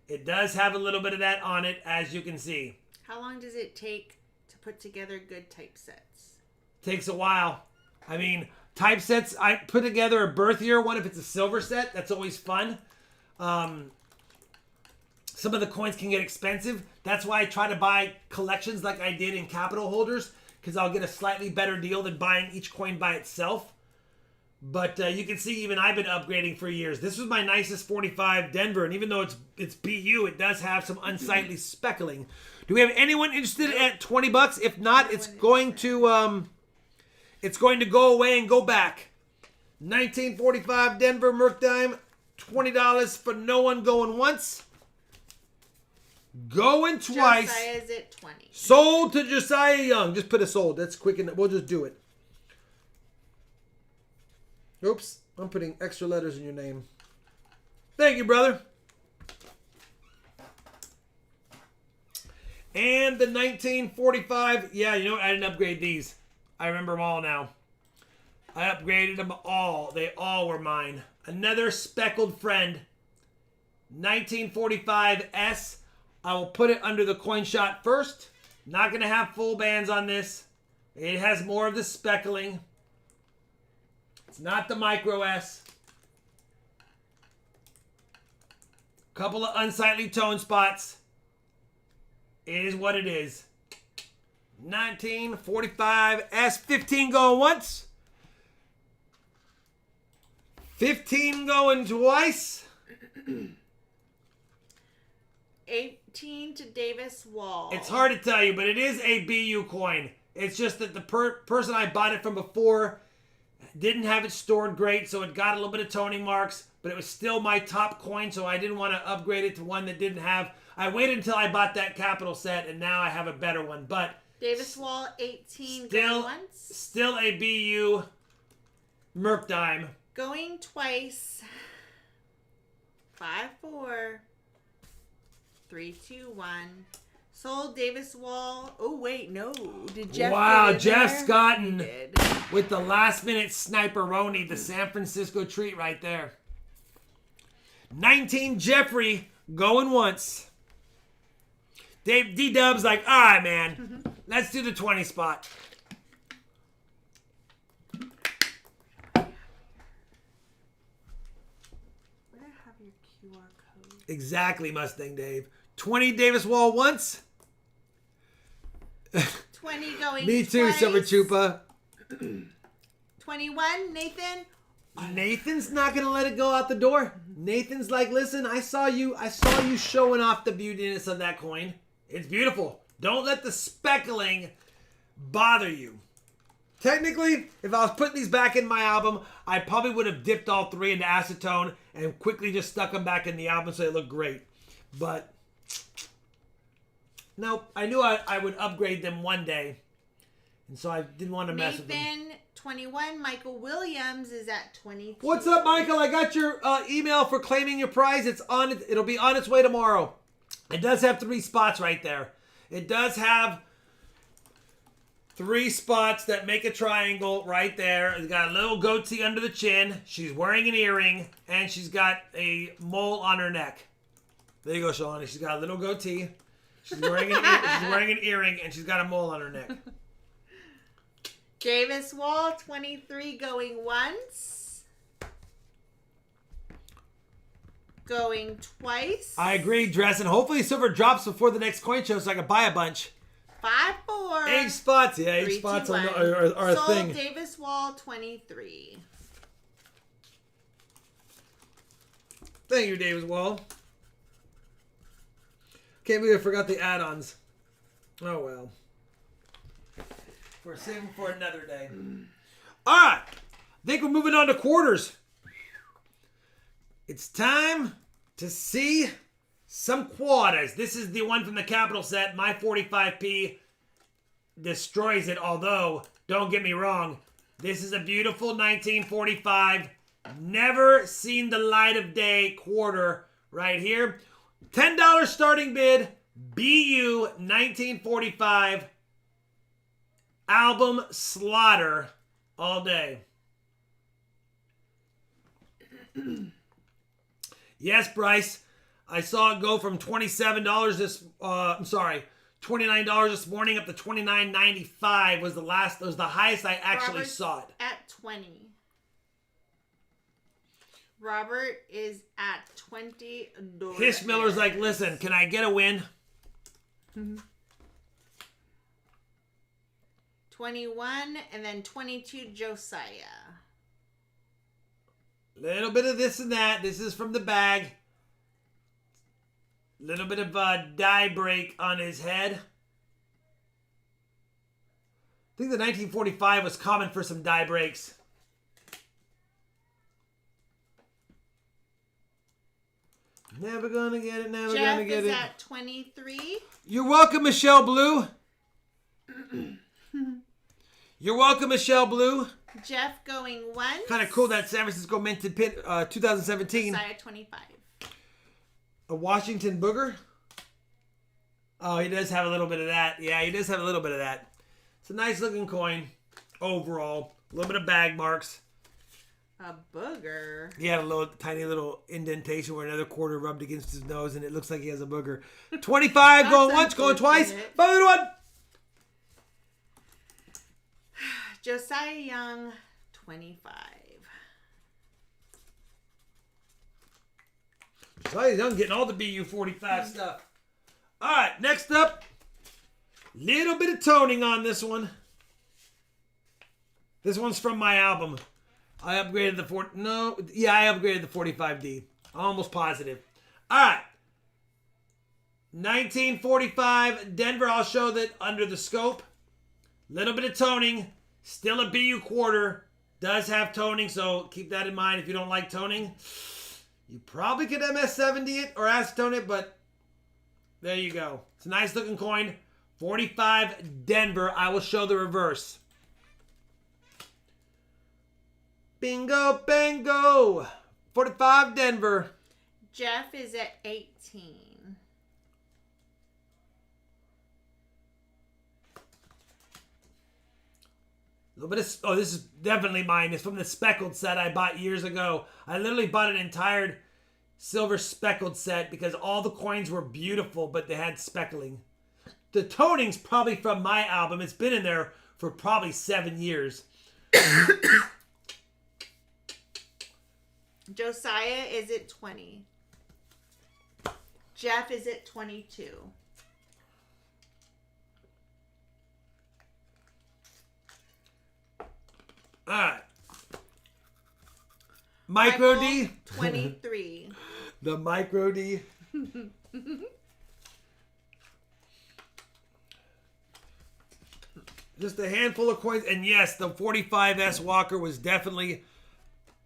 It does have a little bit of that on it, as you can see. How long does it take to put together good typesets? Takes a while. I mean, typesets, I put together a birth year one if it's a silver set. That's always fun. Some of the coins can get expensive. That's why I try to buy collections like I did in capital holders, because I'll get a slightly better deal than buying each coin by itself. But you can see even I've been upgrading for years. This was my nicest 45 Denver, and even though it's BU, it does have some unsightly speckling. Do we have anyone interested at $20? If not, it's going to go away and go back. 1945 Denver Merc Dime, $20 for no one going once. Going twice. Josiah's at 20. Sold to Josiah Young. Just put a sold. That's quick and we'll just do it. Oops. I'm putting extra letters in your name. Thank you, brother. And the 1945. Yeah, you know what? I didn't upgrade these. I remember them all now. I upgraded them all. They all were mine. Another speckled friend. 1945 S. I will put it under the coin shot first. Not going to have full bands on this. It has more of the speckling. It's not the Micro S. Couple of unsightly tone spots. It is what it is. 1945 S15 going once. 15 going twice. 18 to Davis Wall. It's hard to tell you, but it is a BU coin. It's just that the person I bought it from before didn't have it stored great, so it got a little bit of toning marks, but it was still my top coin, so I didn't want to upgrade it to one that didn't have. I waited until I bought that capital set, and now I have a better one. But Davis Wall 18 still, going once. Still a BU Merc Dime. Going twice. 5-4. 3-2-1. Sold Davis Wall. Oh wait, no. Did Jeff? Wow, get in Jeff there? Scotton with the last minute sniper-roni, the San Francisco treat right there. 19 Jeffrey going once. Dave D-Dub's like, all right, man, let's do the 20 spot. Where have your QR code? Exactly, Mustang Dave. 20 Davis Wall once. 20 going Me too, twice. Summer Chupa. 21, Nathan. Nathan's not gonna let it go out the door. Nathan's like, listen, I saw you showing off the beautiness of that coin. It's beautiful. Don't let the speckling bother you. Technically, if I was putting these back in my album, I probably would have dipped all three into acetone and quickly just stuck them back in the album so they look great. But nope, I knew I would upgrade them one day. And so I didn't want to mess with them. Nathan, 21. Michael Williams is at 22. What's up, Michael? I got your email for claiming your prize. It's on it. It'll be on its way tomorrow. It does have 3 spots right there. It does have 3 spots that make a triangle right there. It's got a little goatee under the chin. She's wearing an earring, and she's got a mole on her neck. There you go, Shalani. She's got a little goatee. She's wearing an earring, and she's got a mole on her neck. Davis Wall, 23, going once. Going twice. I agree, Dress, and hopefully silver drops before the next coin show so I can buy a bunch. 5-4. 8 spots. Yeah, 8 3, spots 2, are 1. a Sold thing. Davis Wall, 23. Thank you, Davis Wall. Can't believe I forgot the add-ons. Oh, well. We're saving for another day. All right. I think we're moving on to quarters. It's time to see some quarters. This is the one from the Capital set. My 45p destroys it, although, don't get me wrong, this is a beautiful 1945, never seen the light of day quarter right here. $10 starting bid, BU 1945, album slaughter all day. Yes, Bryce. I saw it go from $27 $29 this morning up to $29.95 was the highest I actually Robert's saw it. At 20. Robert is at $20. Hish Miller's like, listen, can I get a win? 21 and then 22 Josiah. Little bit of this and that. This is from the bag. Little bit of die break on his head. I think the 1945 was common for some die breaks. Never gonna get it, never gonna get it. Jeff is at 23. You're welcome, Michelle Blue. You're welcome, Michelle Blue. Jeff going once. Kind of cool that San Francisco minted pin 2017. Josiah 25. A Washington booger. Oh, he does have a little bit of that. Yeah, he does have a little bit of that. It's a nice looking coin overall. A little bit of bag marks. A booger. He had a tiny little indentation where another quarter rubbed against his nose, and it looks like he has a booger. 25 going once, going twice. 5-1. Josiah Young, 25. Josiah Young getting all the BU45 stuff. All right, next up. Little bit of toning on this one. This one's from my album. I upgraded the I upgraded the 45D. Almost positive. All right. 1945 Denver. I'll show that under the scope. Little bit of toning. Still a BU quarter. Does have toning, so keep that in mind if you don't like toning. You probably could MS-70 it or acetone it, but there you go. It's a nice looking coin. 45 Denver. I will show the reverse. Bingo, bango. 45 Denver. Jeff is at 18. A little bit of, this is definitely mine. It's from the speckled set I bought years ago. I literally bought an entire silver speckled set because all the coins were beautiful, but they had speckling. The toning's probably from my album. It's been in there for probably 7 years. Josiah is at 20. Jeff is at 22. All right. Micro D. 23. The Micro D. Just a handful of coins. And yes, the 45S Walker was definitely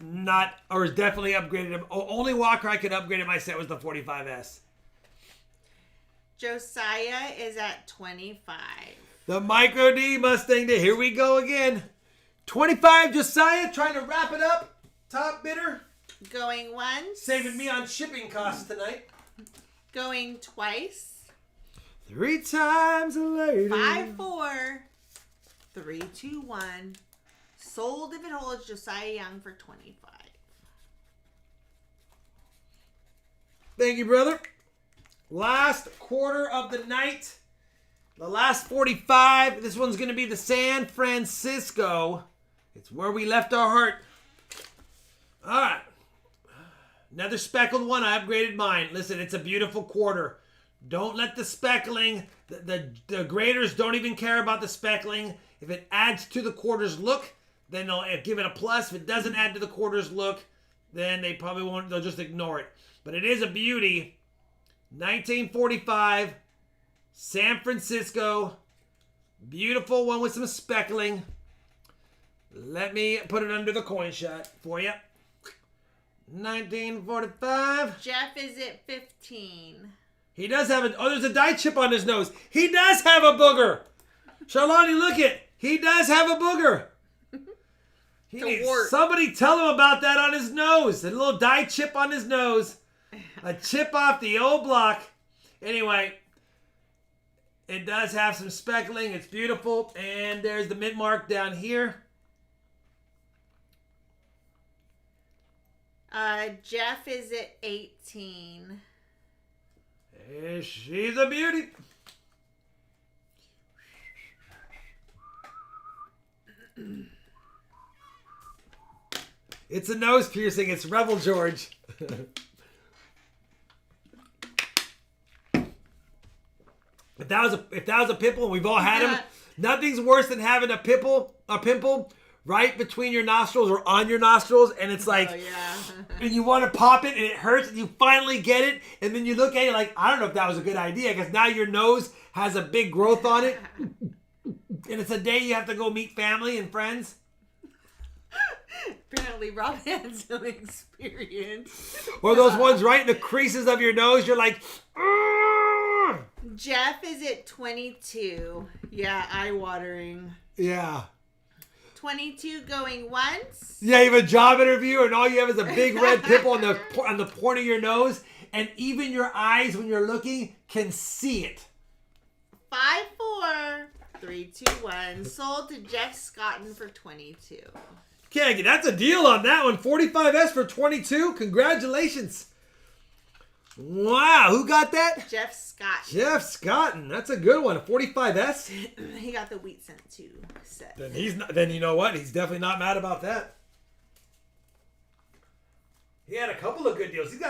definitely upgraded. Only Walker I could upgrade in my set was the 45S. Josiah is at 25. The Micro D Mustang D. Here we go again. 25 Josiah trying to wrap it up. Top bidder. Going once. Saving me on shipping costs tonight. Going twice. 3 times a lady. 5, 4, 3, 2, 1. Sold if it holds. Josiah Young for 25. Thank you, brother. Last quarter of the night. The last 45. This one's going to be the San Francisco. It's where we left our heart. All right. Another speckled one. I upgraded mine. Listen, it's a beautiful quarter. Don't let the speckling, the graders don't even care about the speckling. If it adds to the quarter's look, then they'll give it a plus. If it doesn't add to the quarter's look, then they probably won't. They'll just ignore it. But it is a beauty. 1945, San Francisco. Beautiful one with some speckling. Let me put it under the coin shot for you. 1945. Jeff is at 15. He does have there's a dye chip on his nose. He does have a booger. Charlani, look it. He does have a booger. Somebody tell him about that on his nose. A little dye chip on his nose. A chip off the old block. Anyway, it does have some speckling. It's beautiful. And there's the mint mark down here. Jeff is at 18. She's a beauty. It's a nose piercing. It's Rebel George. If that was a pimple, and we've all had them, nothing's worse than having a pimple right between your nostrils or on your nostrils, and it's like, and you want to pop it, and it hurts, and you finally get it, and then you look at it like, I don't know if that was a good idea, because now your nose has a big growth on it, and it's a day you have to go meet family and friends. Apparently, Rob had some experience. Or those ones right in the creases of your nose, you're like, "Argh!" Jeff is at 22. Yeah, eye-watering. Yeah. 22 going once. Yeah, you have a job interview and all you have is a big red pimple on the point of your nose, and even your eyes when you're looking can see it. 5, 4, 3, 2, 1. Sold to Jeff Scotton for 22. Okay, that's a deal on that one. 45S for 22. Congratulations. Wow, who got that? Jeff Scotton. Jeff Scotton. That's a good one. A 45S. He got the Wheat Scent 2 set. Then he's not. Then you know what? He's definitely not mad about that. He had a couple of good deals. He's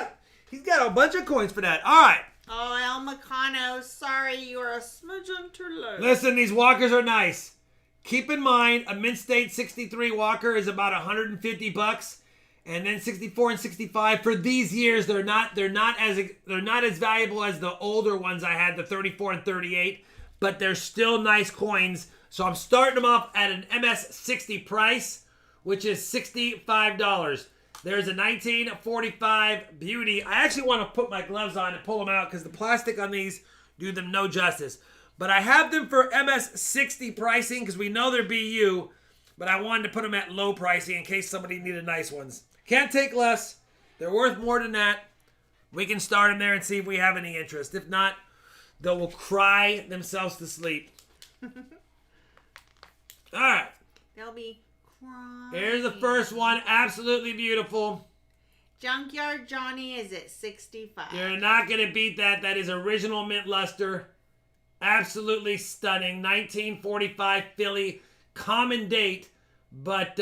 got a bunch of coins for that. All right. Oh, El Macano, sorry, you're a smidgen too low. Listen, these walkers are nice. Keep in mind, a Mint State 63 walker is about $150, and then 64 and 65 for these years they're not as valuable as the older ones I had, the 34 and 38, but they're still nice coins. So I'm starting them off at an MS60 price, which is $65. There's a 1945 beauty. I actually want to put my gloves on and pull them out because the plastic on these do them no justice. But I have them for MS60 pricing because we know they're BU, but I wanted to put them at low pricing in case somebody needed nice ones. Can't take less. They're worth more than that. We can start them there and see if we have any interest. If not, they will cry themselves to sleep. All right. They'll be crying. Here's the first one. Absolutely beautiful. Junkyard Johnny is at 65. You're not going to beat that. That is original mint luster. Absolutely stunning. 1945 Philly. Common date, but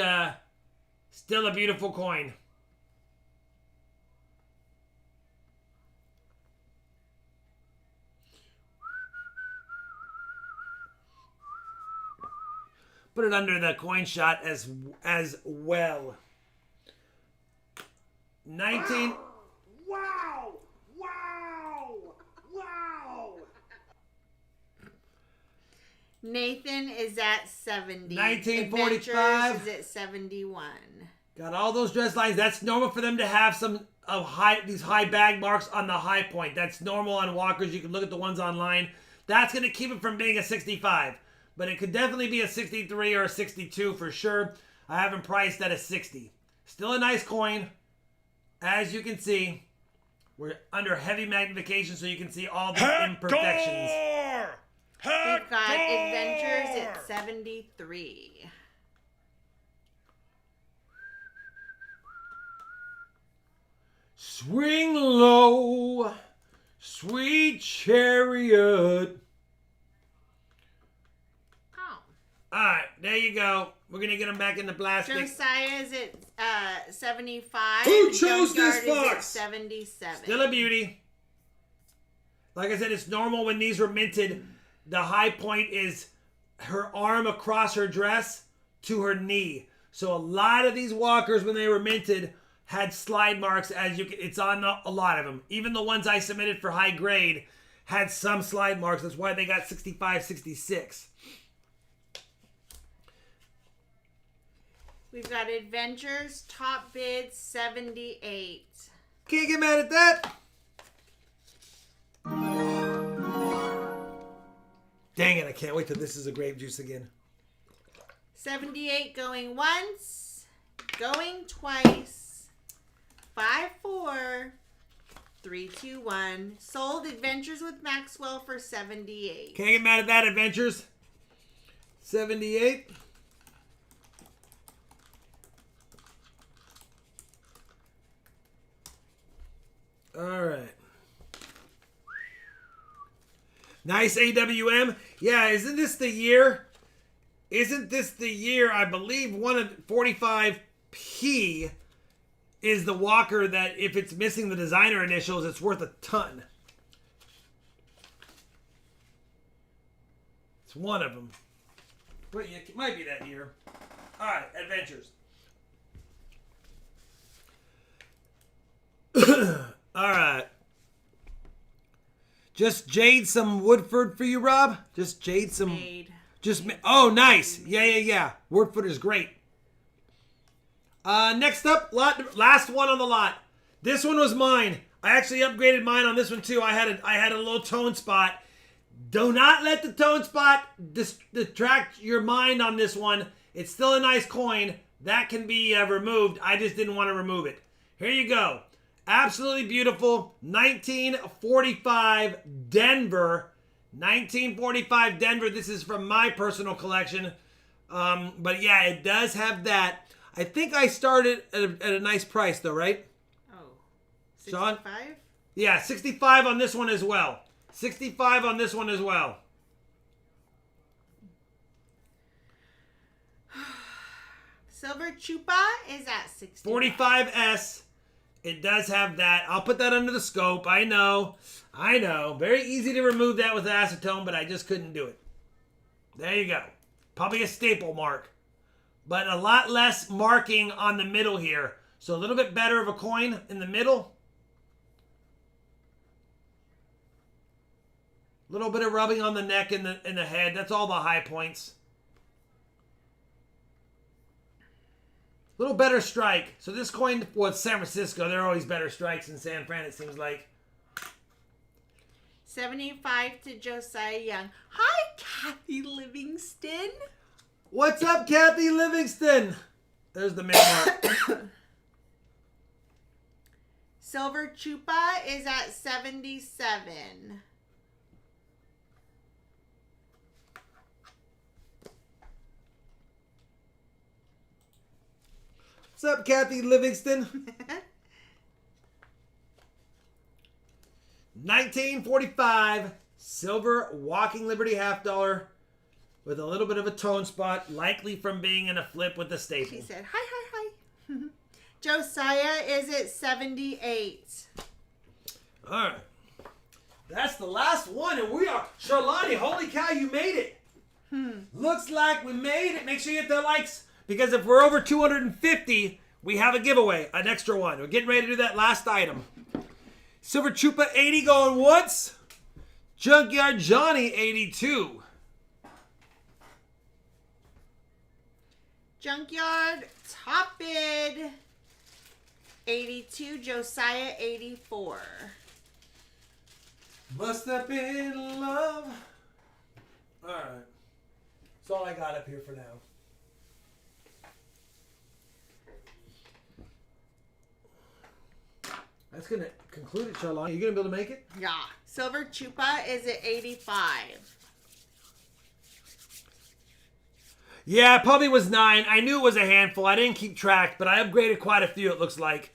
still a beautiful coin. Put it under the coin shot as well. 19. Wow! Wow! Wow! Nathan is at 70. 1945. Adventures is at 71. Got all those dress lines. That's normal for them to have some of these high bag marks on the high point. That's normal on walkers. You can look at the ones online. That's going to keep it from being a 65. But it could definitely be a 63 or a 62 for sure. I have them priced at a 60. Still a nice coin. As you can see, we're under heavy magnification so you can see all the imperfections. We've got Adventures at 73. Swing low, sweet chariot. Oh. Alright, there you go. We're going to get them back in the plastic. Josiah's at 75. Who chose this Junkyard is box? at 77. Still a beauty. Like I said, it's normal when these were minted. The high point is her arm across her dress to her knee. So a lot of these walkers, when they were minted, had slide marks. As you can, it's on a lot of them. Even the ones I submitted for high grade had some slide marks. That's why they got 65, 66. We've got Adventures, top bid 78. Can't get mad at that. Dang it, I can't wait till this is a grape juice again. 78 going once, going twice. 5-4, 3-2-1. Sold Adventures with Maxwell for 78. Can't get mad at that, Adventures. 78. All right. Nice AWM. Yeah, isn't this the year? Isn't this the year? I believe one of 45P is the walker that if it's missing the designer initials, it's worth a ton. It's one of them. But it might be that year. All right, Adventures. All right. Just jade some Woodford for you, Rob? Just jade some... Made. Oh, nice. Yeah. Woodford is great. Next up, last one on the lot. This one was mine. I actually upgraded mine on this one too. I had a little tone spot. Do not let the tone spot detract your mind on this one. It's still a nice coin. That can be removed. I just didn't want to remove it. Here you go. Absolutely beautiful. 1945 Denver. 1945 Denver. This is from my personal collection. But yeah, it does have that. I think I started at a nice price though, right? Oh. Sean? 65? Yeah, 65 on this one as well. 65 on this one as well. Silver Chupa is at 60. 45S. It does have that. I'll put that under the scope. I know. Very easy to remove that with acetone, but I just couldn't do it. There you go. Probably a staple mark. But a lot less marking on the middle here. So a little bit better of a coin in the middle. A little bit of rubbing on the neck and the head. That's all the high points. Little better strike. So this coin, well, it's San Francisco. There are always better strikes in San Fran, it seems like. 75 to Josiah Young. Hi, Kathy Livingston. What's up, Kathy Livingston? There's the mint mark. Silver Chupa is at 77. What's up, Kathy Livingston? 1945 silver Walking Liberty $half with a little bit of a tone spot, likely from being in a flip with the staple. She said, hi. Josiah is at 78. All right. That's the last one, and we are... Charlani, holy cow, you made it. Looks like we made it. Make sure you hit the likes, because if we're over 250, we have a giveaway, an extra one. We're getting ready to do that last item. Silver Chupa 80 going once. Junkyard Johnny 82. Junkyard top bid 82. Josiah 84. Must have been love. All right. That's all I got up here for now. That's going to conclude it, Charlotte. Are you going to be able to make it? Yeah. Silver Chupa is at 85. Yeah, it probably was 9. I knew it was a handful. I didn't keep track, but I upgraded quite a few, it looks like.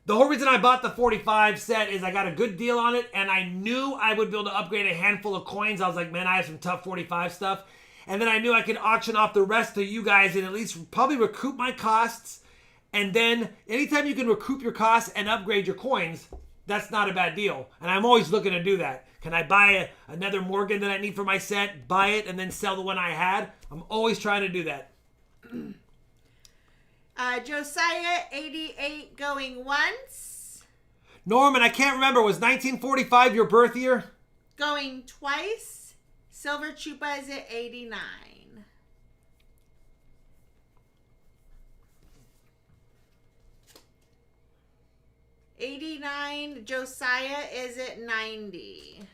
The whole reason I bought the 45 set is I got a good deal on it, and I knew I would be able to upgrade a handful of coins. I was like, man, I have some tough 45 stuff. And then I knew I could auction off the rest to you guys and at least probably recoup my costs. And then anytime you can recoup your costs and upgrade your coins, that's not a bad deal. And I'm always looking to do that. Can I buy another Morgan that I need for my set, buy it, and then sell the one I had? I'm always trying to do that. Josiah 88 going once. Norman, I can't remember. Was 1945 your birth year? Going twice. Silver Chupa is at 89. $89. Josiah is at 90.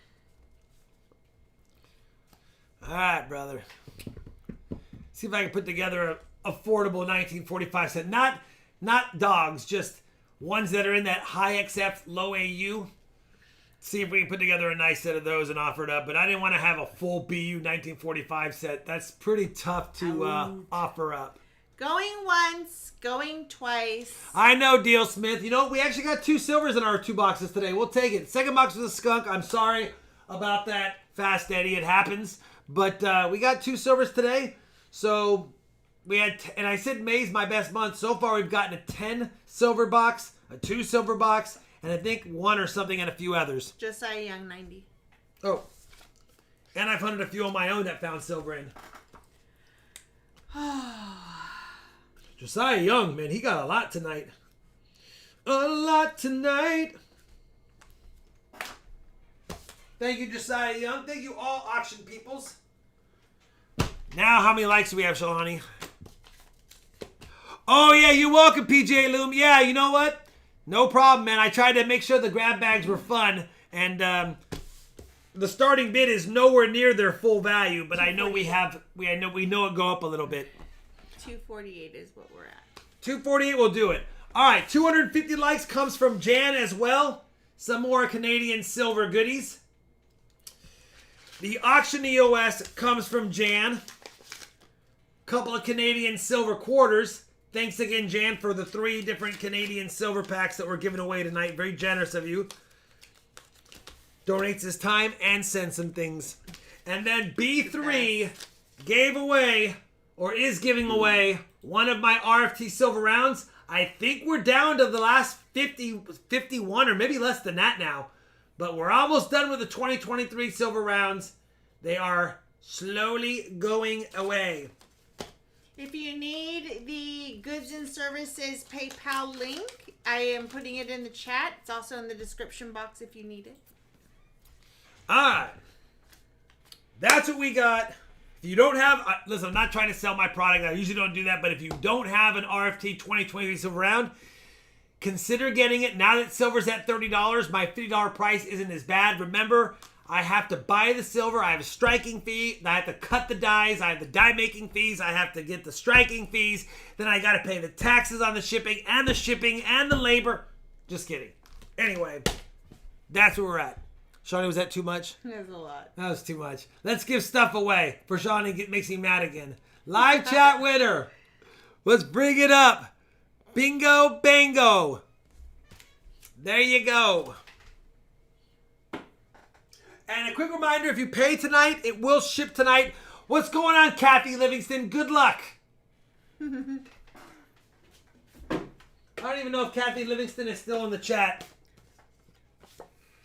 All right, brother. See if I can put together a affordable 1945 set. Not dogs, just ones that are in that high XF, low AU. See if we can put together a nice set of those and offer it up. But I didn't want to have a full BU 1945 set. That's pretty tough to offer up. Going once, going twice. I know, Deal Smith. You know, we actually got 2 silvers in our 2 boxes today. We'll take it. Second box was a skunk. I'm sorry about that, Fast Eddie. It happens. But we got 2 silvers today. So we had, and I said May's my best month. So far, we've gotten a 10 silver box, a 2 silver box, and I think 1 or something and a few others. Josiah Young, 90. Oh. And I've hunted a few on my own that found silver in. Josiah Young, man, he got a lot tonight. A lot tonight. Thank you, Josiah Young. Thank you, all auction peoples. Now, how many likes do we have, Shalani? Oh, yeah, you're welcome, PJ Loom. Yeah, you know what? No problem, man. I tried to make sure the grab bags were fun, and the starting bid is nowhere near their full value, but I know we know it go up a little bit. 248 is what we're at. 248 will do it. All right, 250 likes comes from Jan as well. Some more Canadian silver goodies. The auction EOS comes from Jan. Couple of Canadian silver quarters. Thanks again, Jan, for the 3 different Canadian silver packs that we're giving away tonight. Very generous of you. Donates his time and sends some things. And then B3 gave away, or is giving away, one of my RFT silver rounds. I think we're down to the last 50, 51, or maybe less than that now. But we're almost done with the 2023 silver rounds. They are slowly going away. If you need the goods and services PayPal link, I am putting it in the chat. It's also in the description box if you need it. All right. That's what we got. If you don't have, listen, I'm not trying to sell my product. I usually don't do that. But if you don't have an RFT 2023 silver round, consider getting it. Now that silver's at $30, my $50 price isn't as bad. Remember, I have to buy the silver. I have a striking fee. I have to cut the dies. I have the die making fees. I have to get the striking fees. Then I got to pay the taxes on the shipping and the labor. Just kidding. Anyway, that's where we're at. Shawnee, was that too much? That was a lot. That was too much. Let's give stuff away for Shawnee makes me mad again. Live chat winner. Let's bring it up. Bingo bango. There you go. And a quick reminder, if you pay tonight, it will ship tonight. What's going on, Kathy Livingston? Good luck. I don't even know if Kathy Livingston is still in the chat.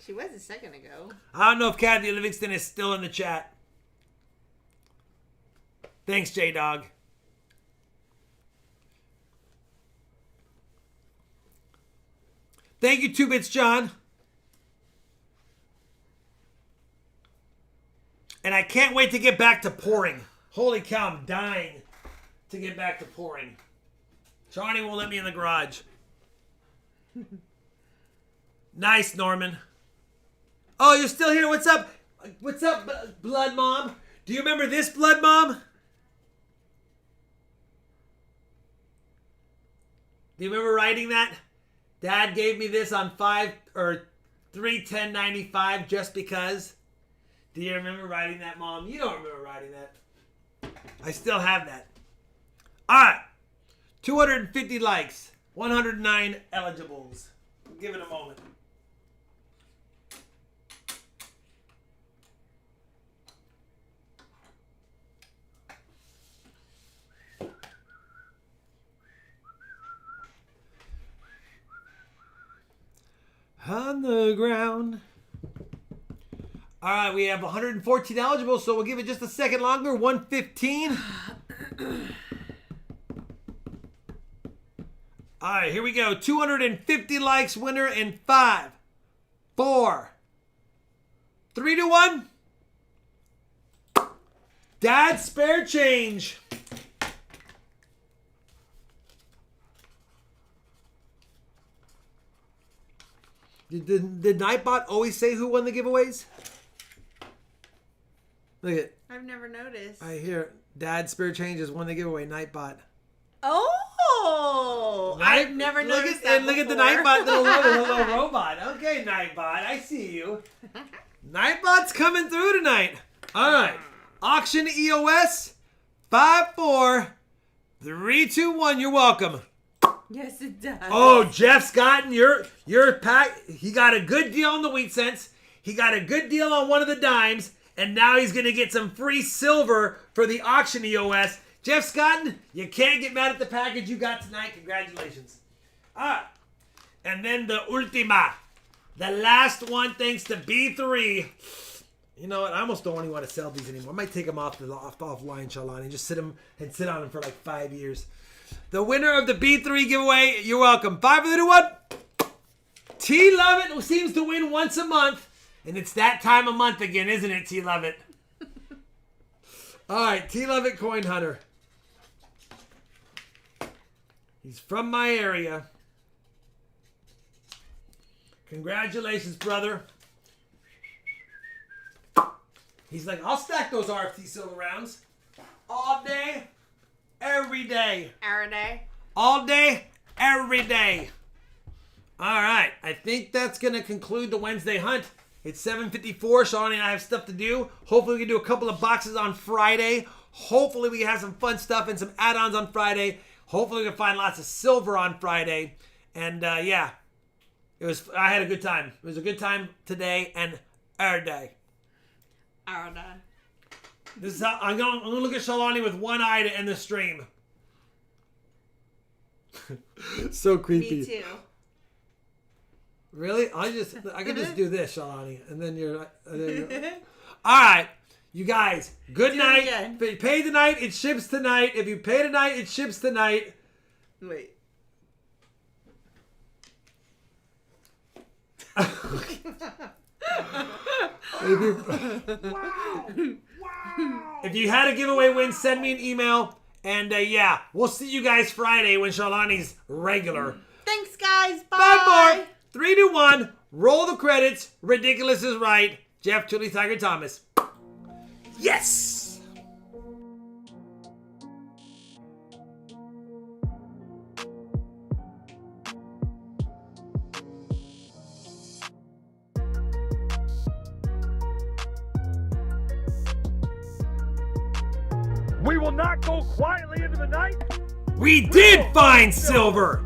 She was a second ago. I don't know if Kathy Livingston is still in the chat. Thanks, J-Dog. Thank you, 2 Bits John. And I can't wait to get back to pouring. Holy cow, I'm dying to get back to pouring. Johnny won't let me in the garage. Nice, Norman. Oh, you're still here. What's up? What's up, Blood Mom? Do you remember this, Blood Mom? Do you remember writing that? Dad gave me this on 3/10/95 just because. Do you remember writing that, Mom? You don't remember writing that. I still have that. All right. 250 likes. 109 eligibles. We'll give it a moment. On the ground. All right, we have 114 eligible, so we'll give it just a second longer. 115. All right, here we go. 250 likes, winner in 5, 4, 3, 2, 1. Dad, spare change. Did Nightbot always say who won the giveaways? Look at. I've never noticed. I hear Dad spare changes won the giveaway. Nightbot. Oh, I've never noticed that. And look at the Nightbot little robot. Okay, Nightbot, I see you. Nightbot's coming through tonight. All right, auction EOS 5, 4, 3, 2, 1. You're welcome. Yes, it does. Oh, Jeff's gotten your pack. He got a good deal on the wheat cents. He got a good deal on one of the dimes. And now he's going to get some free silver for the auction EOS. Jeff Scotton, you can't get mad at the package you got tonight. Congratulations. All right. And then the Ultima. The last one, thanks to B3. You know what? I almost don't even want to sell these anymore. I might take them offline, Shalani, and just sit on them for like 5 years. The winner of the B3 giveaway, you're welcome. 5, 4, 3, 2, 1. T Lovett seems to win once a month. And it's that time of month again, isn't it, T Lovett? All right, T Lovett Coin Hunter. He's from my area. Congratulations, brother. He's like, I'll stack those RFT silver rounds all day, every day. Every day. All day, every day. All right, I think that's going to conclude the Wednesday hunt. It's 7:54. Shawnee and I have stuff to do. Hopefully we can do a couple of boxes on Friday. Hopefully we can have some fun stuff and some add-ons on Friday. Hopefully we can find lots of silver on Friday. And yeah, I had a good time. It was a good time today and every day. Every day. This is how I'm gonna look at Shalani with one eye to end the stream. So creepy. Me too. Really? I could just do this, Shalani, and then you're. All right, you guys. Good night. If you pay tonight, it ships tonight. If you pay tonight, it ships tonight. Wait. If you had a giveaway win, send me an email, and yeah, we'll see you guys Friday when Shalani's regular. Thanks, guys. Bye. 5, 4, 3, 2, 1. Roll the credits. Ridiculous is right. Jeff Chili Tiger Thomas. Yes! We will not go quietly into the night. We did find silver!